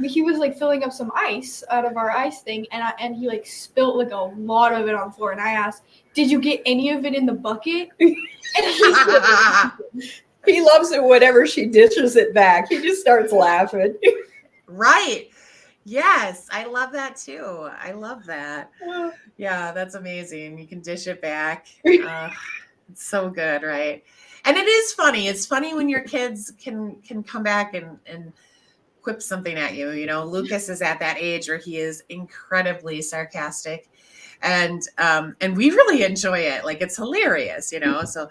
he was filling up some ice out of our ice thing and he spilled a lot of it on the floor and I asked, "Did you get any of it in the bucket?" And he loves it whenever she dishes it back. He just starts laughing. Right. Yes, I love that too. I love that. Yeah, that's amazing. You can dish it back. It's so good, right? And it is funny. It's funny when your kids can come back and quip something at you. Lucas is at that age where he is incredibly sarcastic, and we really enjoy it. It's hilarious, So,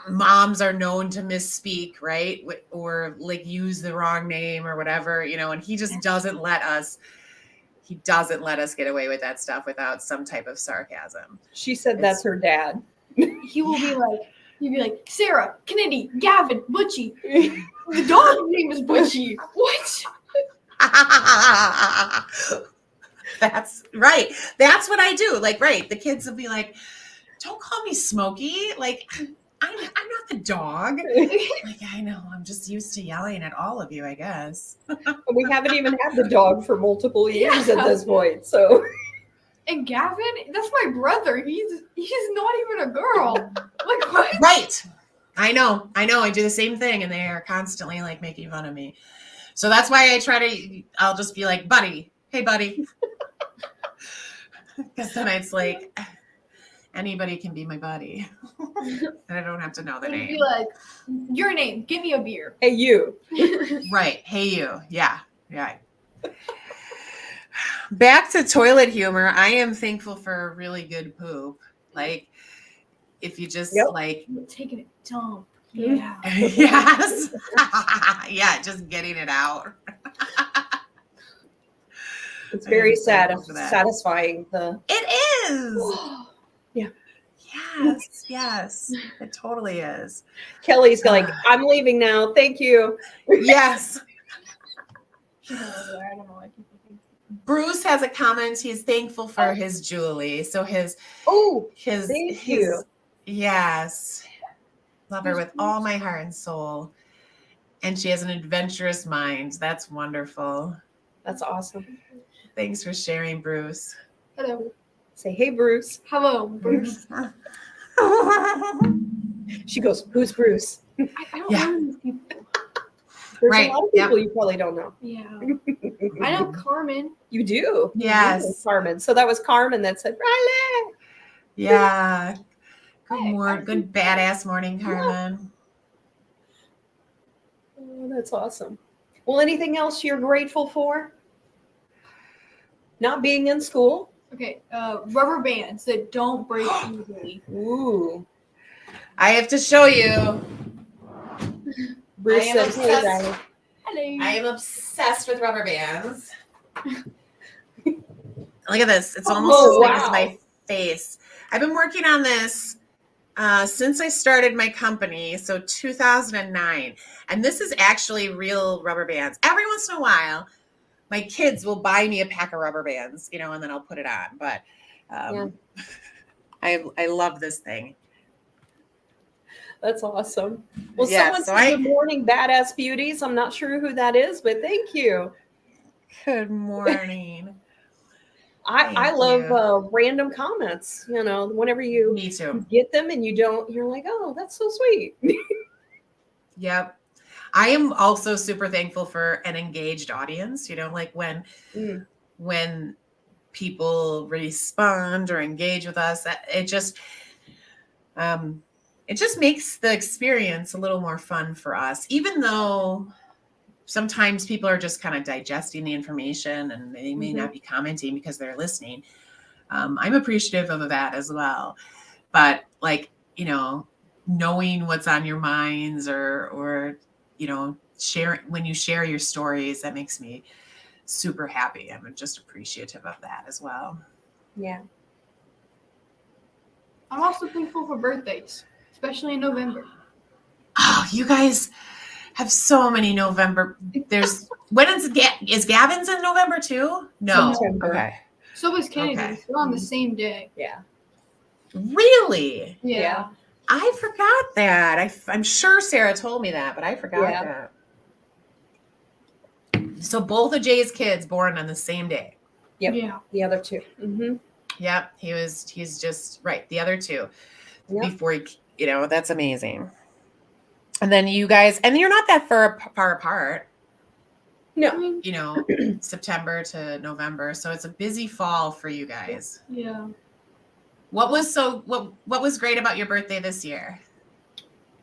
moms are known to misspeak, right? Or use the wrong name or whatever, and he just doesn't let us get away with that stuff without some type of sarcasm. She said that's her dad. He will he'd be like, "Sarah, Kennedy, Gavin, Butchie. The dog's name is Butchie." What? That's right. That's what I do. The kids will be like, "Don't call me Smokey. I'm not not the dog. Like, I know. I'm just used to yelling at all of you, I guess. We haven't even had the dog for multiple years at this point. So, And Gavin, that's my brother. He's not even a girl. Like what? Right. I know. I do the same thing, and they are constantly like making fun of me. So that's why I'll just be like, buddy. Hey, buddy. Because then it's like, anybody can be my buddy. And I don't have to know their It'd name. be like, your name, give me a beer. hey, you. Right. Hey, you. Yeah. Yeah. Back to toilet humor. I am thankful for a really good poop. Like, if you just like Taking a dump. Yeah. yes. Yeah, just getting it out. It's very I'm thankful for that. satisfying. It is. Yeah. Yes. It totally is. Kelly's like, I'm leaving now. Thank you. Yes. I don't know why people think. Bruce has a comment. He's thankful for his Julie. So his Thank you. Yes. Love her with all my heart and soul. And she has an adventurous mind. That's wonderful. That's awesome. Thanks for sharing, Bruce. Hello. Say, hey, Bruce. Hello, Bruce. She goes, who's Bruce? I don't Yeah. know these people. There's Right. a lot of people you probably don't know. Yeah. I know Carmen. You do. Yes. You do, Carmen. So that was Carmen that said, Riley. Yeah. Good Hey, morning. Good badass morning, Carmen. Oh, that's awesome. Well, anything else you're grateful for? Not being in school? Okay, rubber bands that don't break easily. Ooh. I have to show you. Bruce I am says, hey, obsessed. Riley. Hello. I am obsessed with rubber bands. Look at this. It's almost Oh, as big as wow. my face. I've been working on this since I started my company, so 2009. And this is actually real rubber bands. Every once in a while, my kids will buy me a pack of rubber bands, and then I'll put it on. But I love this thing. That's awesome. Well, Yeah, someone so said, good morning, badass beauties. I'm not sure who that is, but thank you. Good morning. I Thank love you. random comments, whenever you Me too. get them and you're like, oh, that's so sweet. Yep. I am also super thankful for an engaged audience, like when people respond or engage with us, it just makes the experience a little more fun for us, even though sometimes people are just kind of digesting the information and they may not be commenting because they're listening. I'm appreciative of that as well. But knowing what's on your minds or sharing, when you share your stories, that makes me super happy. I'm just appreciative of that as well. Yeah. I'm also thankful for birthdays, especially in November. Oh, you guys have so many November. When is Gavin's in November too? No. September. Okay. So was Kennedy. Okay. We're on the same day. Yeah. Really? Yeah. I forgot that. I'm sure Sarah told me that, but I forgot that. So both of Jay's kids born on the same day. Yep. Yeah. The other two. Mm-hmm. Yep. He's just right. The other two. Yep. Before that's amazing. And then you guys, and you're not that far apart. No. September to November. So it's a busy fall for you guys. Yeah. What was great about your birthday this year?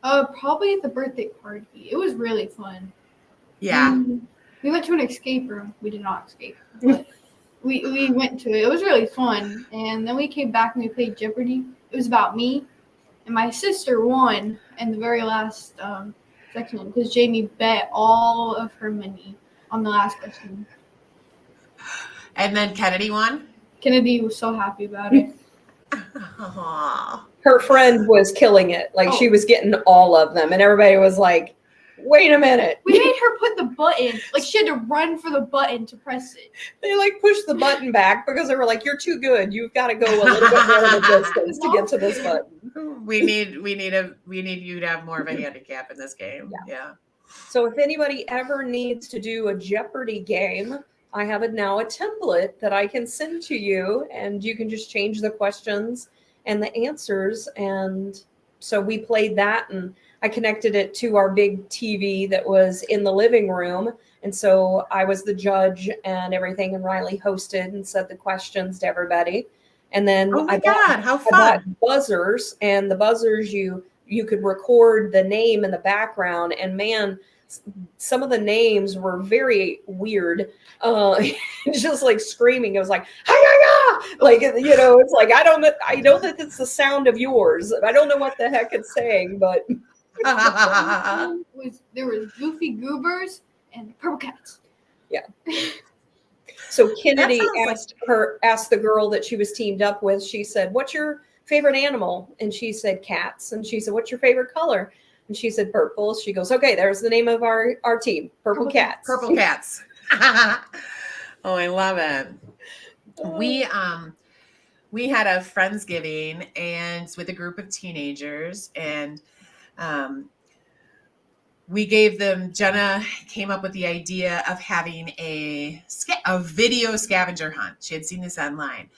Probably the birthday party. It was really fun. Yeah. We went to an escape room. We did not escape, but we went to it. It was really fun. And then we came back and we played Jeopardy. It was about me, and my sister won in the very last section because Jamie bet all of her money on the last question. And then Kennedy won? Kennedy was so happy about it. Aww. Her friend was killing it. Like she was getting all of them. And everybody was like, wait a minute. We made her put the button, like she had to run for the button to press it. They like pushed the button back because they were like, "You're too good. You've got to go a little bit more of a distance to get to this button." We need you to have more of a handicap in this game. Yeah. So if anybody ever needs to do a Jeopardy game, I have now a template that I can send to you, and you can just change the questions and the answers. And so we played that, and I connected it to our big TV that was in the living room. And so I was the judge and everything, and Riley hosted and said the questions to everybody. And then Oh my I God, how I bought fun. buzzers, and the buzzers, you could record the name in the background, and man, some of the names were very weird. Just like screaming. It was like, hi-ya-ya! Like, you know, it's like, I know that it's the sound of yours. I don't know what the heck it's saying, but There was Goofy Goobers and Purple Cats. so Kennedy sounds asked the girl that she was teamed up with, she said, "What's your favorite animal?" And she said, "Cats." And she said, "What's your favorite color?" And she said, "Purple." She goes, "Okay, there's the name of our team, Purple Cats." Purple Cats. Oh, I love it. We had a Friendsgiving and with a group of teenagers, and we gave them, Jenna came up with the idea of having a video scavenger hunt. She had seen this online.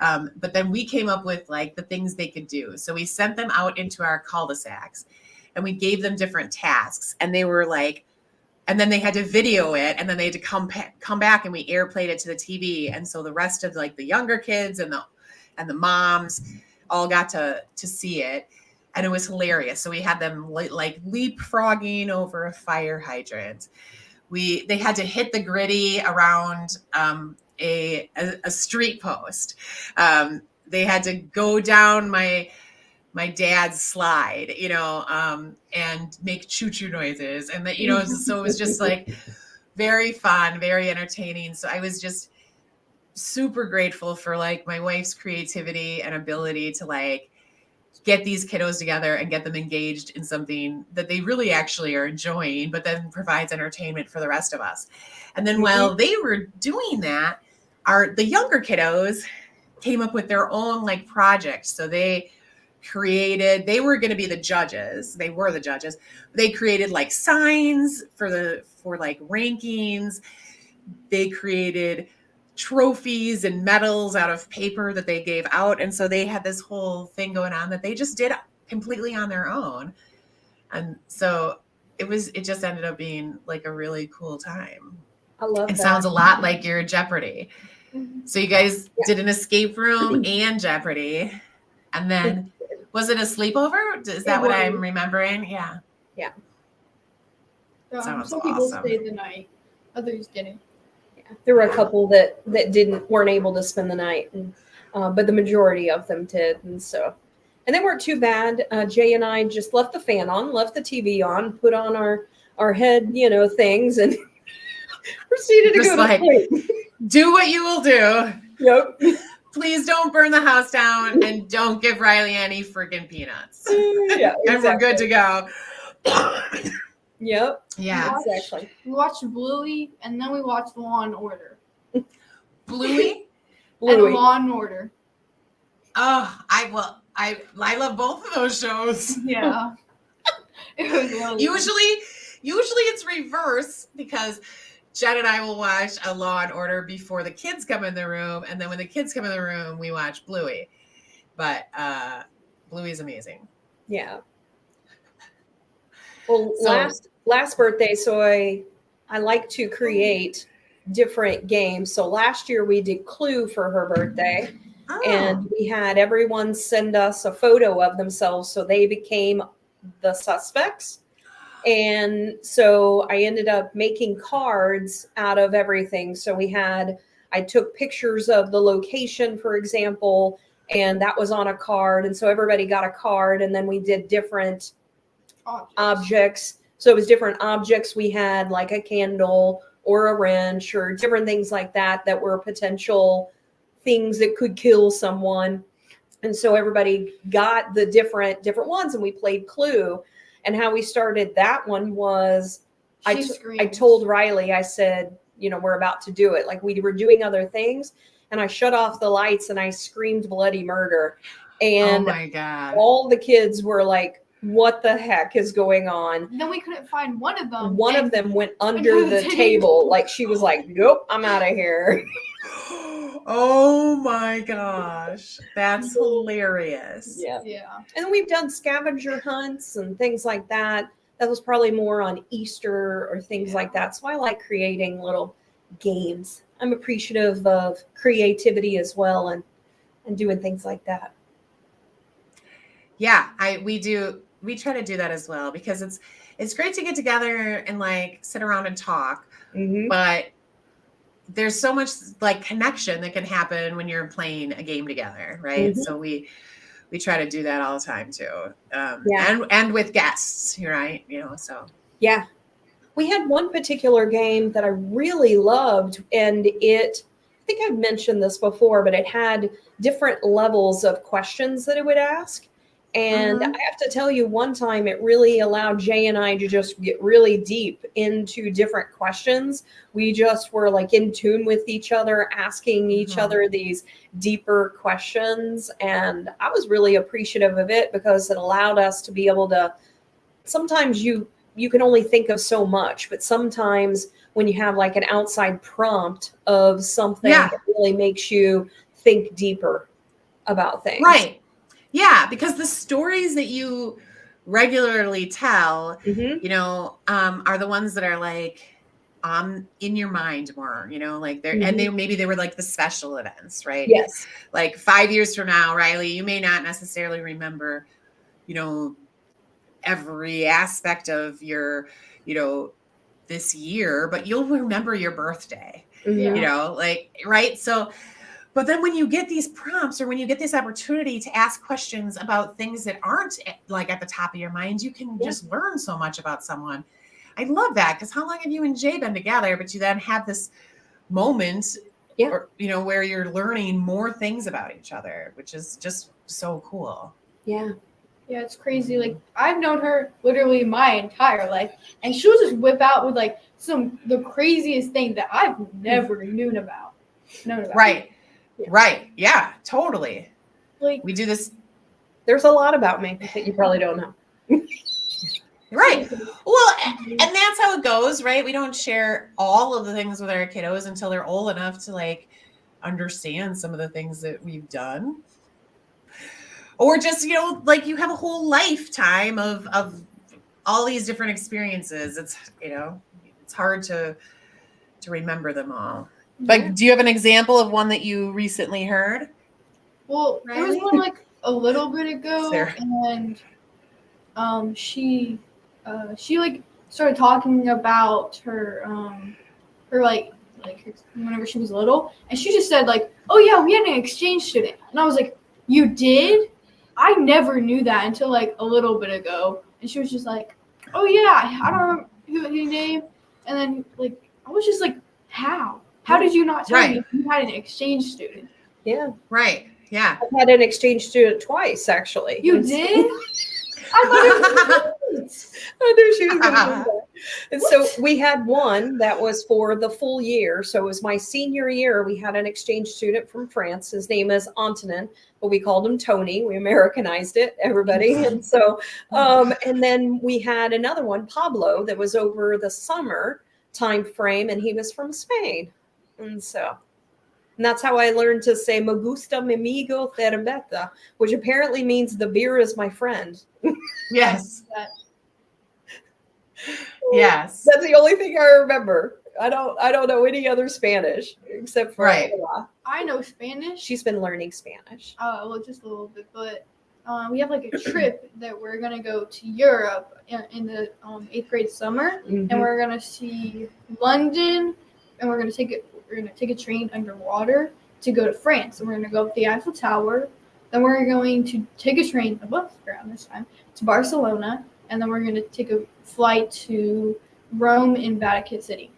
But then we came up with like the things they could do. So we sent them out into our cul-de-sacs and we gave them different tasks, and they were like, and then they had to video it, and then they had to come back and we airplayed it to the TV. And so the rest of like the younger kids and the moms all got to see it. And it was hilarious. So we had them like leapfrogging over a fire hydrant. They had to hit the gritty around a street post. They had to go down my dad's slide, you know, and make choo-choo noises. And that, you know, so it was just like very fun, very entertaining. So I was just super grateful for like my wife's creativity and ability to like get these kiddos together and get them engaged in something that they really actually are enjoying, but then provides entertainment for the rest of us. And then while they were doing that, the younger kiddos came up with their own like projects. So they were going to be the judges. They were the judges. They created like signs for like rankings. They created trophies and medals out of paper that they gave out. And so they had this whole thing going on that they just did completely on their own. And so it just ended up being like a really cool time. I love it. that. Sounds a lot like your Jeopardy. So you guys did an escape room and Jeopardy. And then was it a sleepover? Is that what I'm remembering? Yeah. Yeah. Sounds Some people awesome. stayed the night, others didn't. There were a couple that weren't able to spend the night, and, but the majority of them did. And they weren't too bad. Jay and I just left the fan on, left the TV on, put on our head, you know, things, and proceeded to go to sleep. Do what you will do. Yep. Please don't burn the house down, and don't give Riley any freaking peanuts. Yeah, exactly. And we're good to go. Yep. Yeah. Exactly. We watched Bluey, and then we watched Law and Order. Bluey? And Law and Order. Oh, I love both of those shows. Yeah. It was really Usually it's reverse, because Jen and I will watch a Law and Order before the kids come in the room, and then when the kids come in the room, we watch Bluey. But Bluey is amazing. Yeah. Well, last birthday, so I like to create different games. So last year we did Clue for her birthday, and we had everyone send us a photo of themselves, so they became the suspects. And so I ended up making cards out of everything. So I took pictures of the location, for example, and that was on a card. And so everybody got a card, and then we did different objects. So it was different objects. We had like a candle or a wrench or different things like that were potential things that could kill someone. And so everybody got the different ones, and we played Clue. And how we started that one was I screams. told Riley, I said, we're about to do it. Like we were doing other things and I shut off the lights and I screamed bloody murder. And oh my God. all the kids were like, what the heck is going on? Then we couldn't find one of them. One of them went under the table. Like she was like, nope, I'm out of here. Oh my gosh. That's hilarious. Yeah. Yeah. And we've done scavenger hunts and things like that. That was probably more on Easter or things like that. So I like creating little games. I'm appreciative of creativity as well and doing things like that. Yeah, we try to do that as well because it's great to get together and like sit around and talk, but there's so much like connection that can happen when you're playing a game together, right? So we try to do that all the time too, and with guests, right? So yeah, we had one particular game that I really loved, and I think I've mentioned this before, but it had different levels of questions that it would ask. And I have to tell you, one time it really allowed Jay and I to just get really deep into different questions. We just were like in tune with each other, asking each other these deeper questions. And I was really appreciative of it because it allowed us to be able to, sometimes you can only think of so much, but sometimes when you have like an outside prompt of something that really makes you think deeper about things. Right. Yeah, because the stories that you regularly tell, are the ones that are like in your mind more, like they're and maybe they were like the special events, right? Yes. Like 5 years from now, Riley, you may not necessarily remember, every aspect of your, this year, but you'll remember your birthday, right? So but then when you get these prompts or when you get this opportunity to ask questions about things that aren't like at the top of your mind, you can just learn so much about someone. I love that because how long have you and Jay been together? But you then have this moment, or, where you're learning more things about each other, which is just so cool. Yeah. Yeah, it's crazy. Like I've known her literally my entire life, and she'll just whip out with like the craziest thing that I've never known about. Right. Yeah. Right. Yeah, totally. Like we do this. There's a lot about me that you probably don't know. Right. Well, and that's how it goes, right? We don't share all of the things with our kiddos until they're old enough to like understand some of the things that we've done. Or just, like you have a whole lifetime of all these different experiences. It's, it's hard to remember them all. Like, do you have an example of one that you recently heard? Well, there was one like a little bit ago, and she like started talking about her whenever she was little, and she just said like, "Oh yeah, we had an exchange student," and I was like, "You did? I never knew that until like a little bit ago," and she was just like, "Oh yeah, I don't remember his name," and then like I was just like, "How? How did you not tell me you had an exchange student?" Yeah. Right. Yeah. I've had an exchange student twice, actually. You did? I knew she was going to do that. And so we had one that was for the full year. So it was my senior year. We had an exchange student from France. His name is Antonin, but we called him Tony. We Americanized it, everybody. And so, and then we had another one, Pablo, that was over the summer time frame, and he was from Spain. And that's how I learned to say "Me gusta mi amigo cerveza," which apparently means the beer is my friend. Yes. Yes. That's the only thing I remember. I don't know any other Spanish except for Ella. I know Spanish. She's been learning Spanish. Well, just a little bit, but we have like a trip that we're gonna go to Europe in the 8th grade summer, and we're gonna see London, and we're gonna take a train underwater to go to France, and we're gonna go up the Eiffel Tower. Then we're going to take a train above ground this time to Barcelona, and then we're gonna take a flight to Rome and Vatican City.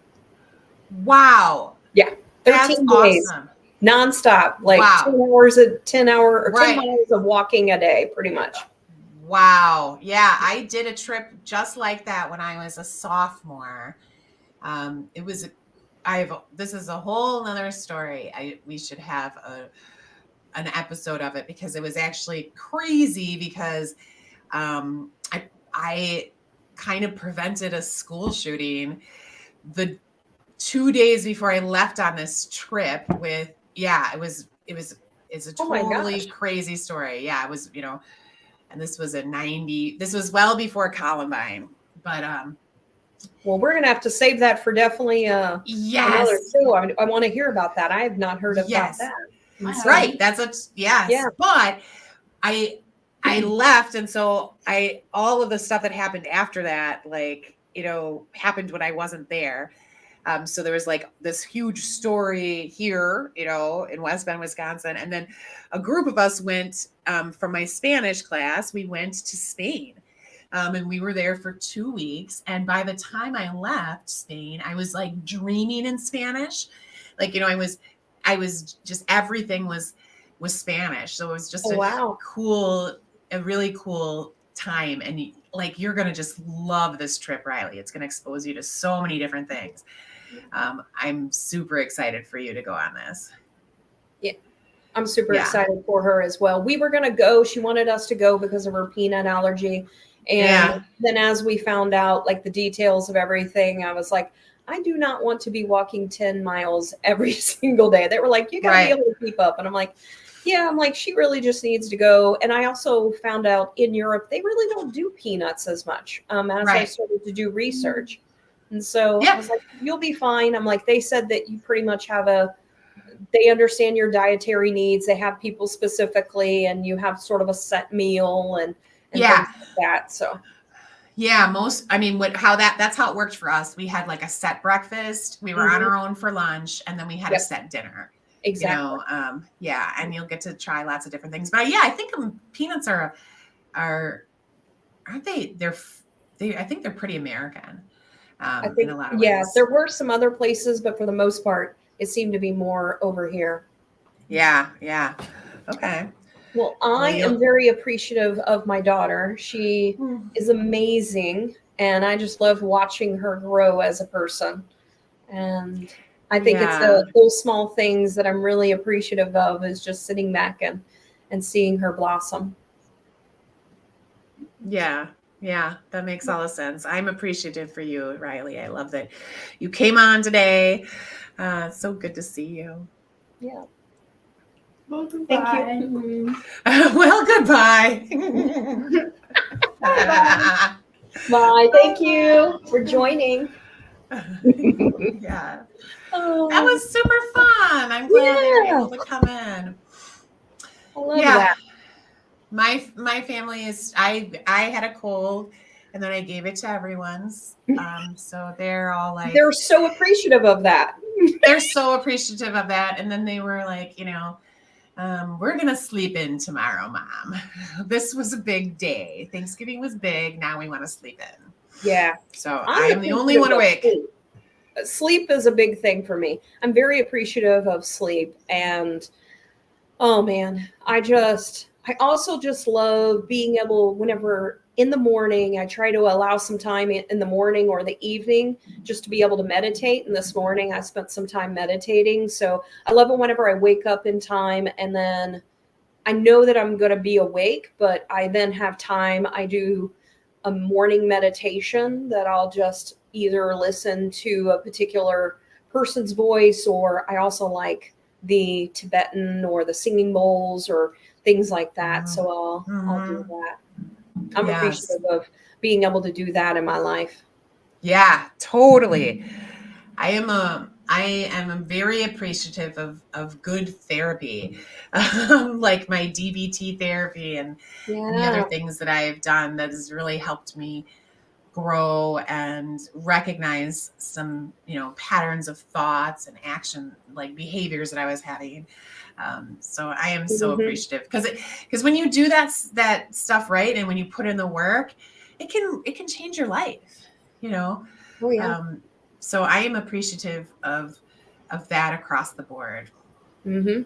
Wow. Yeah. 13 days. Awesome. Nonstop. Like 10 hours or 10 miles of walking a day, pretty much. Wow. Yeah, I did a trip just like that when I was a sophomore. It was, this is a whole nother story. We should have an episode of it because it was actually crazy because I kind of prevented a school shooting the 2 days before I left on this trip with, it's a Oh my totally gosh. crazy story. Yeah, it was, and this was this was well before Columbine, but Well, we're gonna have to save that for definitely another yes, show. I want to hear about that. I have not heard about yes, that. And I so- right. Yes, Yeah. but I left, and so all of the stuff that happened after that, like, happened when I wasn't there. So there was like this huge story here, in West Bend, Wisconsin. And then a group of us went from my Spanish class, we went to Spain. And we were there for 2 weeks. And by the time I left Spain, I was like dreaming in Spanish. Like, I was just, everything was Spanish. So it was just a really cool time. And you're going to just love this trip, Riley. It's going to expose you to so many different things. I'm super excited for you to go on this. Yeah, I'm super excited for her as well. We were going to go. She wanted us to go because of her peanut allergy. And then as we found out like the details of everything, I was like, I do not want to be walking 10 miles every single day. They were like, you got to be able to keep up. And I'm like, yeah, I'm like, she really just needs to go. And I also found out in Europe, they really don't do peanuts as much as I started to do research. And so I was like, you'll be fine. I'm like, they said that you pretty much they understand your dietary needs. They have people specifically, and you have sort of a set meal and things like that. So yeah, that's how it worked for us. We had like a set breakfast. We were on our own for lunch, and then we had a set dinner. Exactly. And you'll get to try lots of different things. But I think peanuts aren't they? I think they're pretty American. I think, in a lot of ways. there were some other places, but for the most part, it seemed to be more over here. Yeah. Okay. Well, I am very appreciative of my daughter. She is amazing, and I just love watching her grow as a person. And I think it's those small things that I'm really appreciative of, is just sitting back and seeing her blossom. Yeah, that makes all the sense. I'm appreciative for you, Riley. I love that you came on today. It's so good to see you. Yeah. Well, Thank you. Well, goodbye. Bye. Thank you for joining. Yeah. That was super fun. I'm glad they were able to come in. I love that. My family is, I had a cold and then I gave it to everyone's. So they're all like, they're so appreciative of that. They're so appreciative of that. And then they were like, we're going to sleep in tomorrow, Mom. This was a big day. Thanksgiving was big. Now we want to sleep in. Yeah. So I am the only one awake. Sleep is a big thing for me. I'm very appreciative of sleep. And oh man, I also just love being able, whenever in the morning, I try to allow some time in the morning or the evening just to be able to meditate. And this morning I spent some time meditating. So I love it whenever I wake up in time, and then I know that I'm going to be awake, but I then have time. I do a morning meditation that I'll just either listen to a particular person's voice, or I also like the Tibetan or the singing bowls or things like that. So I'll do that. I'm appreciative of being able to do that in my life. Yeah, totally. I am very appreciative of good therapy, like my DBT therapy and the other things that I have done that has really helped me grow and recognize some, patterns of thoughts and action, like behaviors that I was having. So I am so appreciative because when you do that stuff right, and when you put in the work, it can change your life, Oh yeah. So I am appreciative of that across the board. Mm-hmm.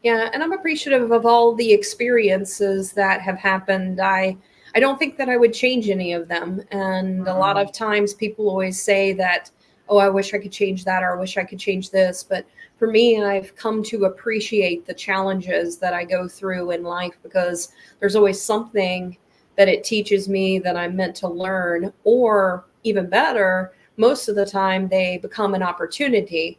Yeah, and I'm appreciative of all the experiences that have happened. I don't think that I would change any of them. And a lot of times people always say that, oh, I wish I could change that, or I wish I could change this. But for me, I've come to appreciate the challenges that I go through in life, because there's always something that it teaches me that I'm meant to learn, or even better, most of the time they become an opportunity.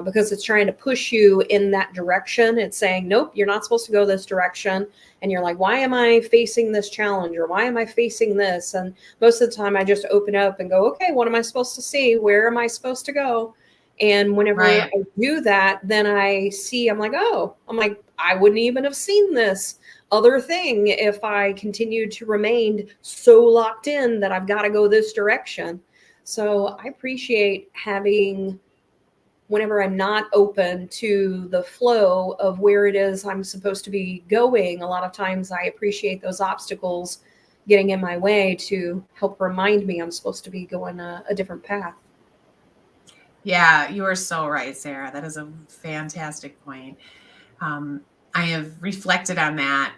Because it's trying to push you in that direction. It's saying, nope, you're not supposed to go this direction. And you're like, why am I facing this challenge? Or why am I facing this? And most of the time I just open up and go, okay, what am I supposed to see? Where am I supposed to go? And whenever I do that, then I see, I'm like, I wouldn't even have seen this other thing if I continued to remain so locked in that I've got to go this direction. So I appreciate having, whenever I'm not open to the flow of where it is I'm supposed to be going, a lot of times I appreciate those obstacles getting in my way to help remind me I'm supposed to be going a different path. Yeah, you are so right, Sarah. That is a fantastic point. I have reflected on that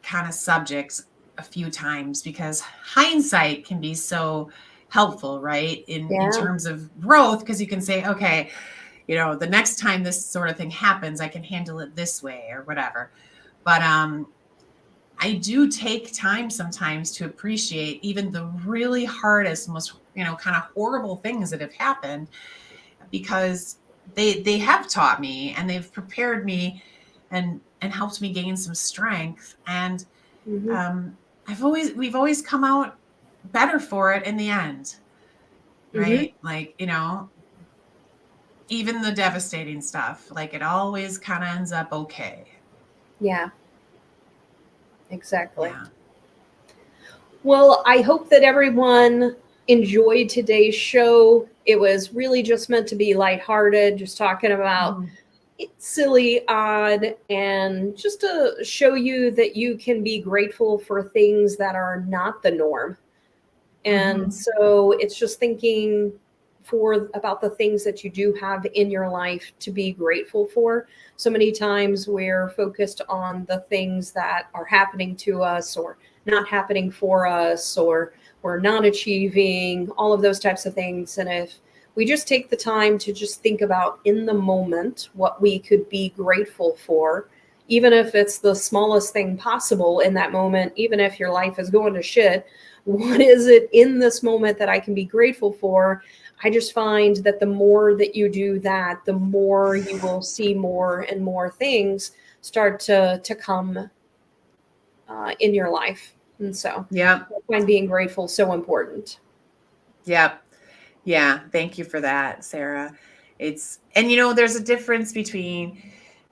kind of subject a few times, because hindsight can be so helpful, right? In terms of growth, because you can say, okay, the next time this sort of thing happens, I can handle it this way or whatever. But I do take time sometimes to appreciate even the really hardest, most, kind of horrible things that have happened, because they have taught me, and they've prepared me and helped me gain some strength. And we've always come out better for it in the end, right? Like, even the devastating stuff, like, it always kind of ends up okay. Yeah, exactly. Yeah. Well, I hope that everyone enjoyed today's show. It was really just meant to be lighthearted, just talking about silly, odd, and just to show you that you can be grateful for things that are not the norm. And so it's just thinking about the things that you do have in your life to be grateful for. So many times we're focused on the things that are happening to us or not happening for us, or we're not achieving, all of those types of things. And if we just take the time to just think about in the moment what we could be grateful for, even if it's the smallest thing possible in that moment, even if your life is going to shit, what is it in this moment that I can be grateful for? I just find that the more that you do that, the more you will see more and more things start to come in your life. And so I find being grateful so important. Yep. Yeah. Thank you for that, Sarah. And there's a difference between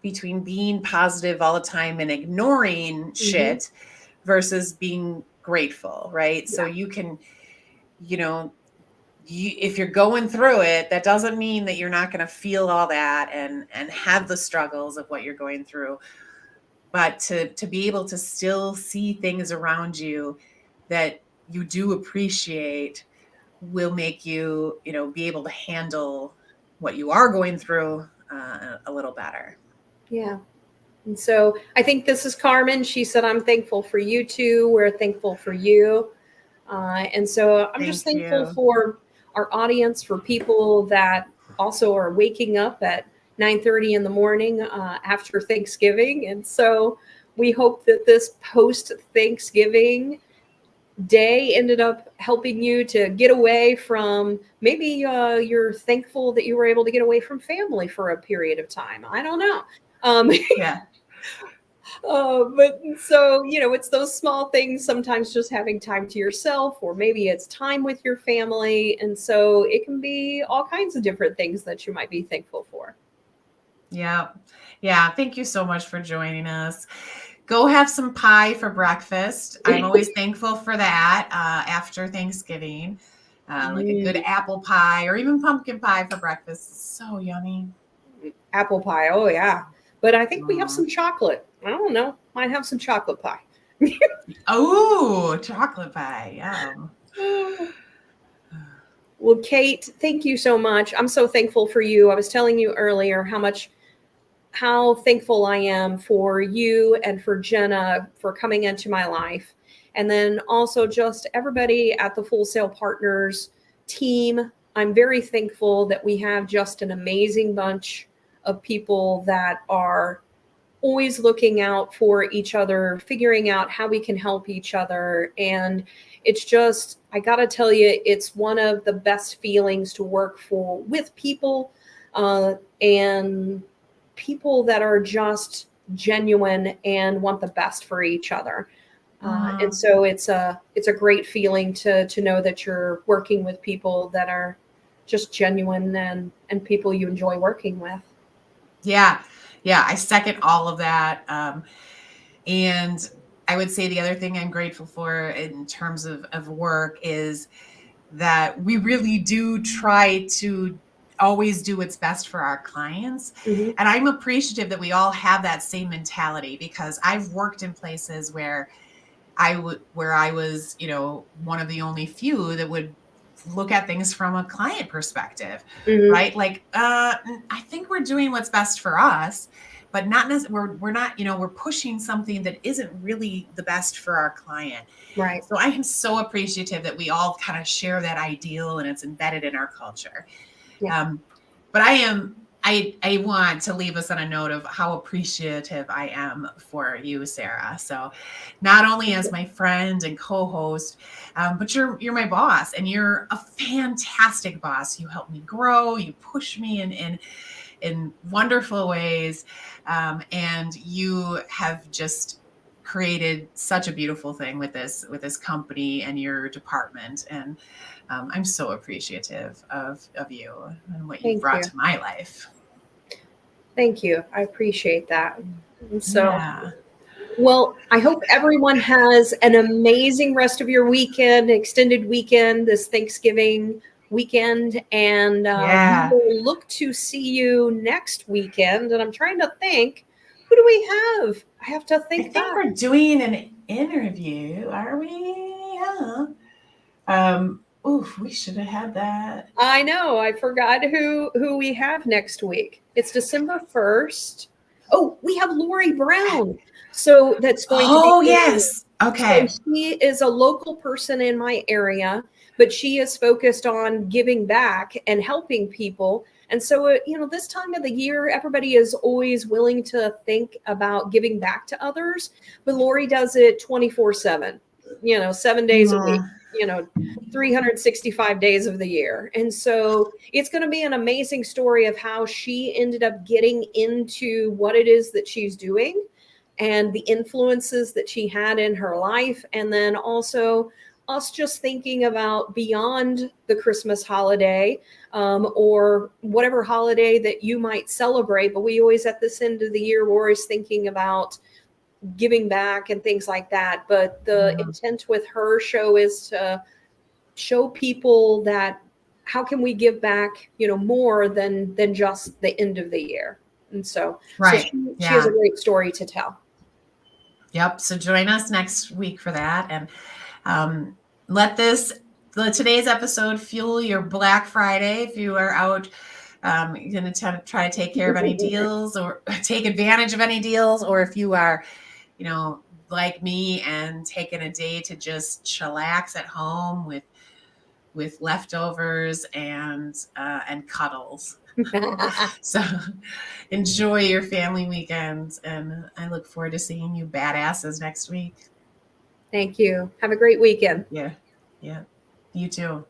being positive all the time and ignoring shit versus being grateful, right? Yeah. So you can, if you're going through it, that doesn't mean that you're not going to feel all that and have the struggles of what you're going through. But to be able to still see things around you that you do appreciate will make you, be able to handle what you are going through a little better. Yeah. And so I think this is Carmen. She said, I'm thankful for you too. We're thankful for you. And so I'm just thankful for our audience, for people that also are waking up at 9:30 in the morning after Thanksgiving. And so we hope that this post-Thanksgiving day ended up helping you to get away from, maybe you're thankful that you were able to get away from family for a period of time. I don't know. Yeah. But so, it's those small things, sometimes just having time to yourself, or maybe it's time with your family. And so it can be all kinds of different things that you might be thankful for. Yeah. Yeah. Thank you so much for joining us. Go have some pie for breakfast. I'm always thankful for that after Thanksgiving. Like a good apple pie or even pumpkin pie for breakfast. It's so yummy. Apple pie. Oh, yeah. But I think we have some chocolate. I don't know. Might have some chocolate pie. Oh, chocolate pie. Yum. Well, Cate, thank you so much. I'm so thankful for you. I was telling you earlier how much how thankful I am for you and for Jenna for coming into my life. And then also just everybody at the Full Sail Partners team. I'm very thankful that we have just an amazing bunch of people that are always looking out for each other, figuring out how we can help each other. And it's just, I got to tell you, it's one of the best feelings to work with people and people that are just genuine and want the best for each other. And so it's a great feeling to know that you're working with people that are just genuine and people you enjoy working with. Yeah. I second all of that. And I would say the other thing I'm grateful for in terms of work is that we really do try to always do what's best for our clients. Mm-hmm. And I'm appreciative that we all have that same mentality, because I've worked in places where I was, one of the only few that would look at things from a client perspective, Mm-hmm. right? Like, I think we're doing what's best for us, but not necessarily, we're not, we're pushing something that isn't really the best for our client. Right. So I am so appreciative that we all kind of share that ideal and it's embedded in our culture. Yeah. But I want to leave us on a note of how appreciative I am for you, Sarah. So not only as my friend and co-host, but you're my boss, and you're a fantastic boss. You help me grow, you push me in wonderful ways. And you have just created such a beautiful thing with this company and your department. And I'm so appreciative of you and what you've brought to my life. Thank you. I appreciate that. And so, Yeah. Well, I hope everyone has an amazing rest of your weekend, extended weekend, this Thanksgiving weekend. And we will look to see you next weekend. And I'm trying to think, who do we have? I have to think. I think we're doing an interview, are we? Yeah. We should have had that. I know. I forgot who we have next week. It's December 1st. Oh, we have Lori Brown. So that's going to be. Oh, yes. Okay. So she is a local person in my area, but she is focused on giving back and helping people. And so, this time of the year, everybody is always willing to think about giving back to others. But Lori does it 24/7, 7 days a week. 365 days of the year. And so it's going to be an amazing story of how she ended up getting into what it is that she's doing and the influences that she had in her life. And then also us just thinking about beyond the Christmas holiday or whatever holiday that you might celebrate. But we always, at this end of the year, we're always thinking about giving back and things like that. But the intent with her show is to show people that how can we give back, more than just the end of the year. And so, she has a great story to tell. Yep. So join us next week for that. And let today's episode fuel your Black Friday. If you are out, you're going to try to take care of any deals or take advantage of any deals, or if you are, like me and taking a day to just chillax at home with leftovers and cuddles. So enjoy your family weekends, and I look forward to seeing you badasses next week. Thank you. Have a great weekend. Yeah. You too.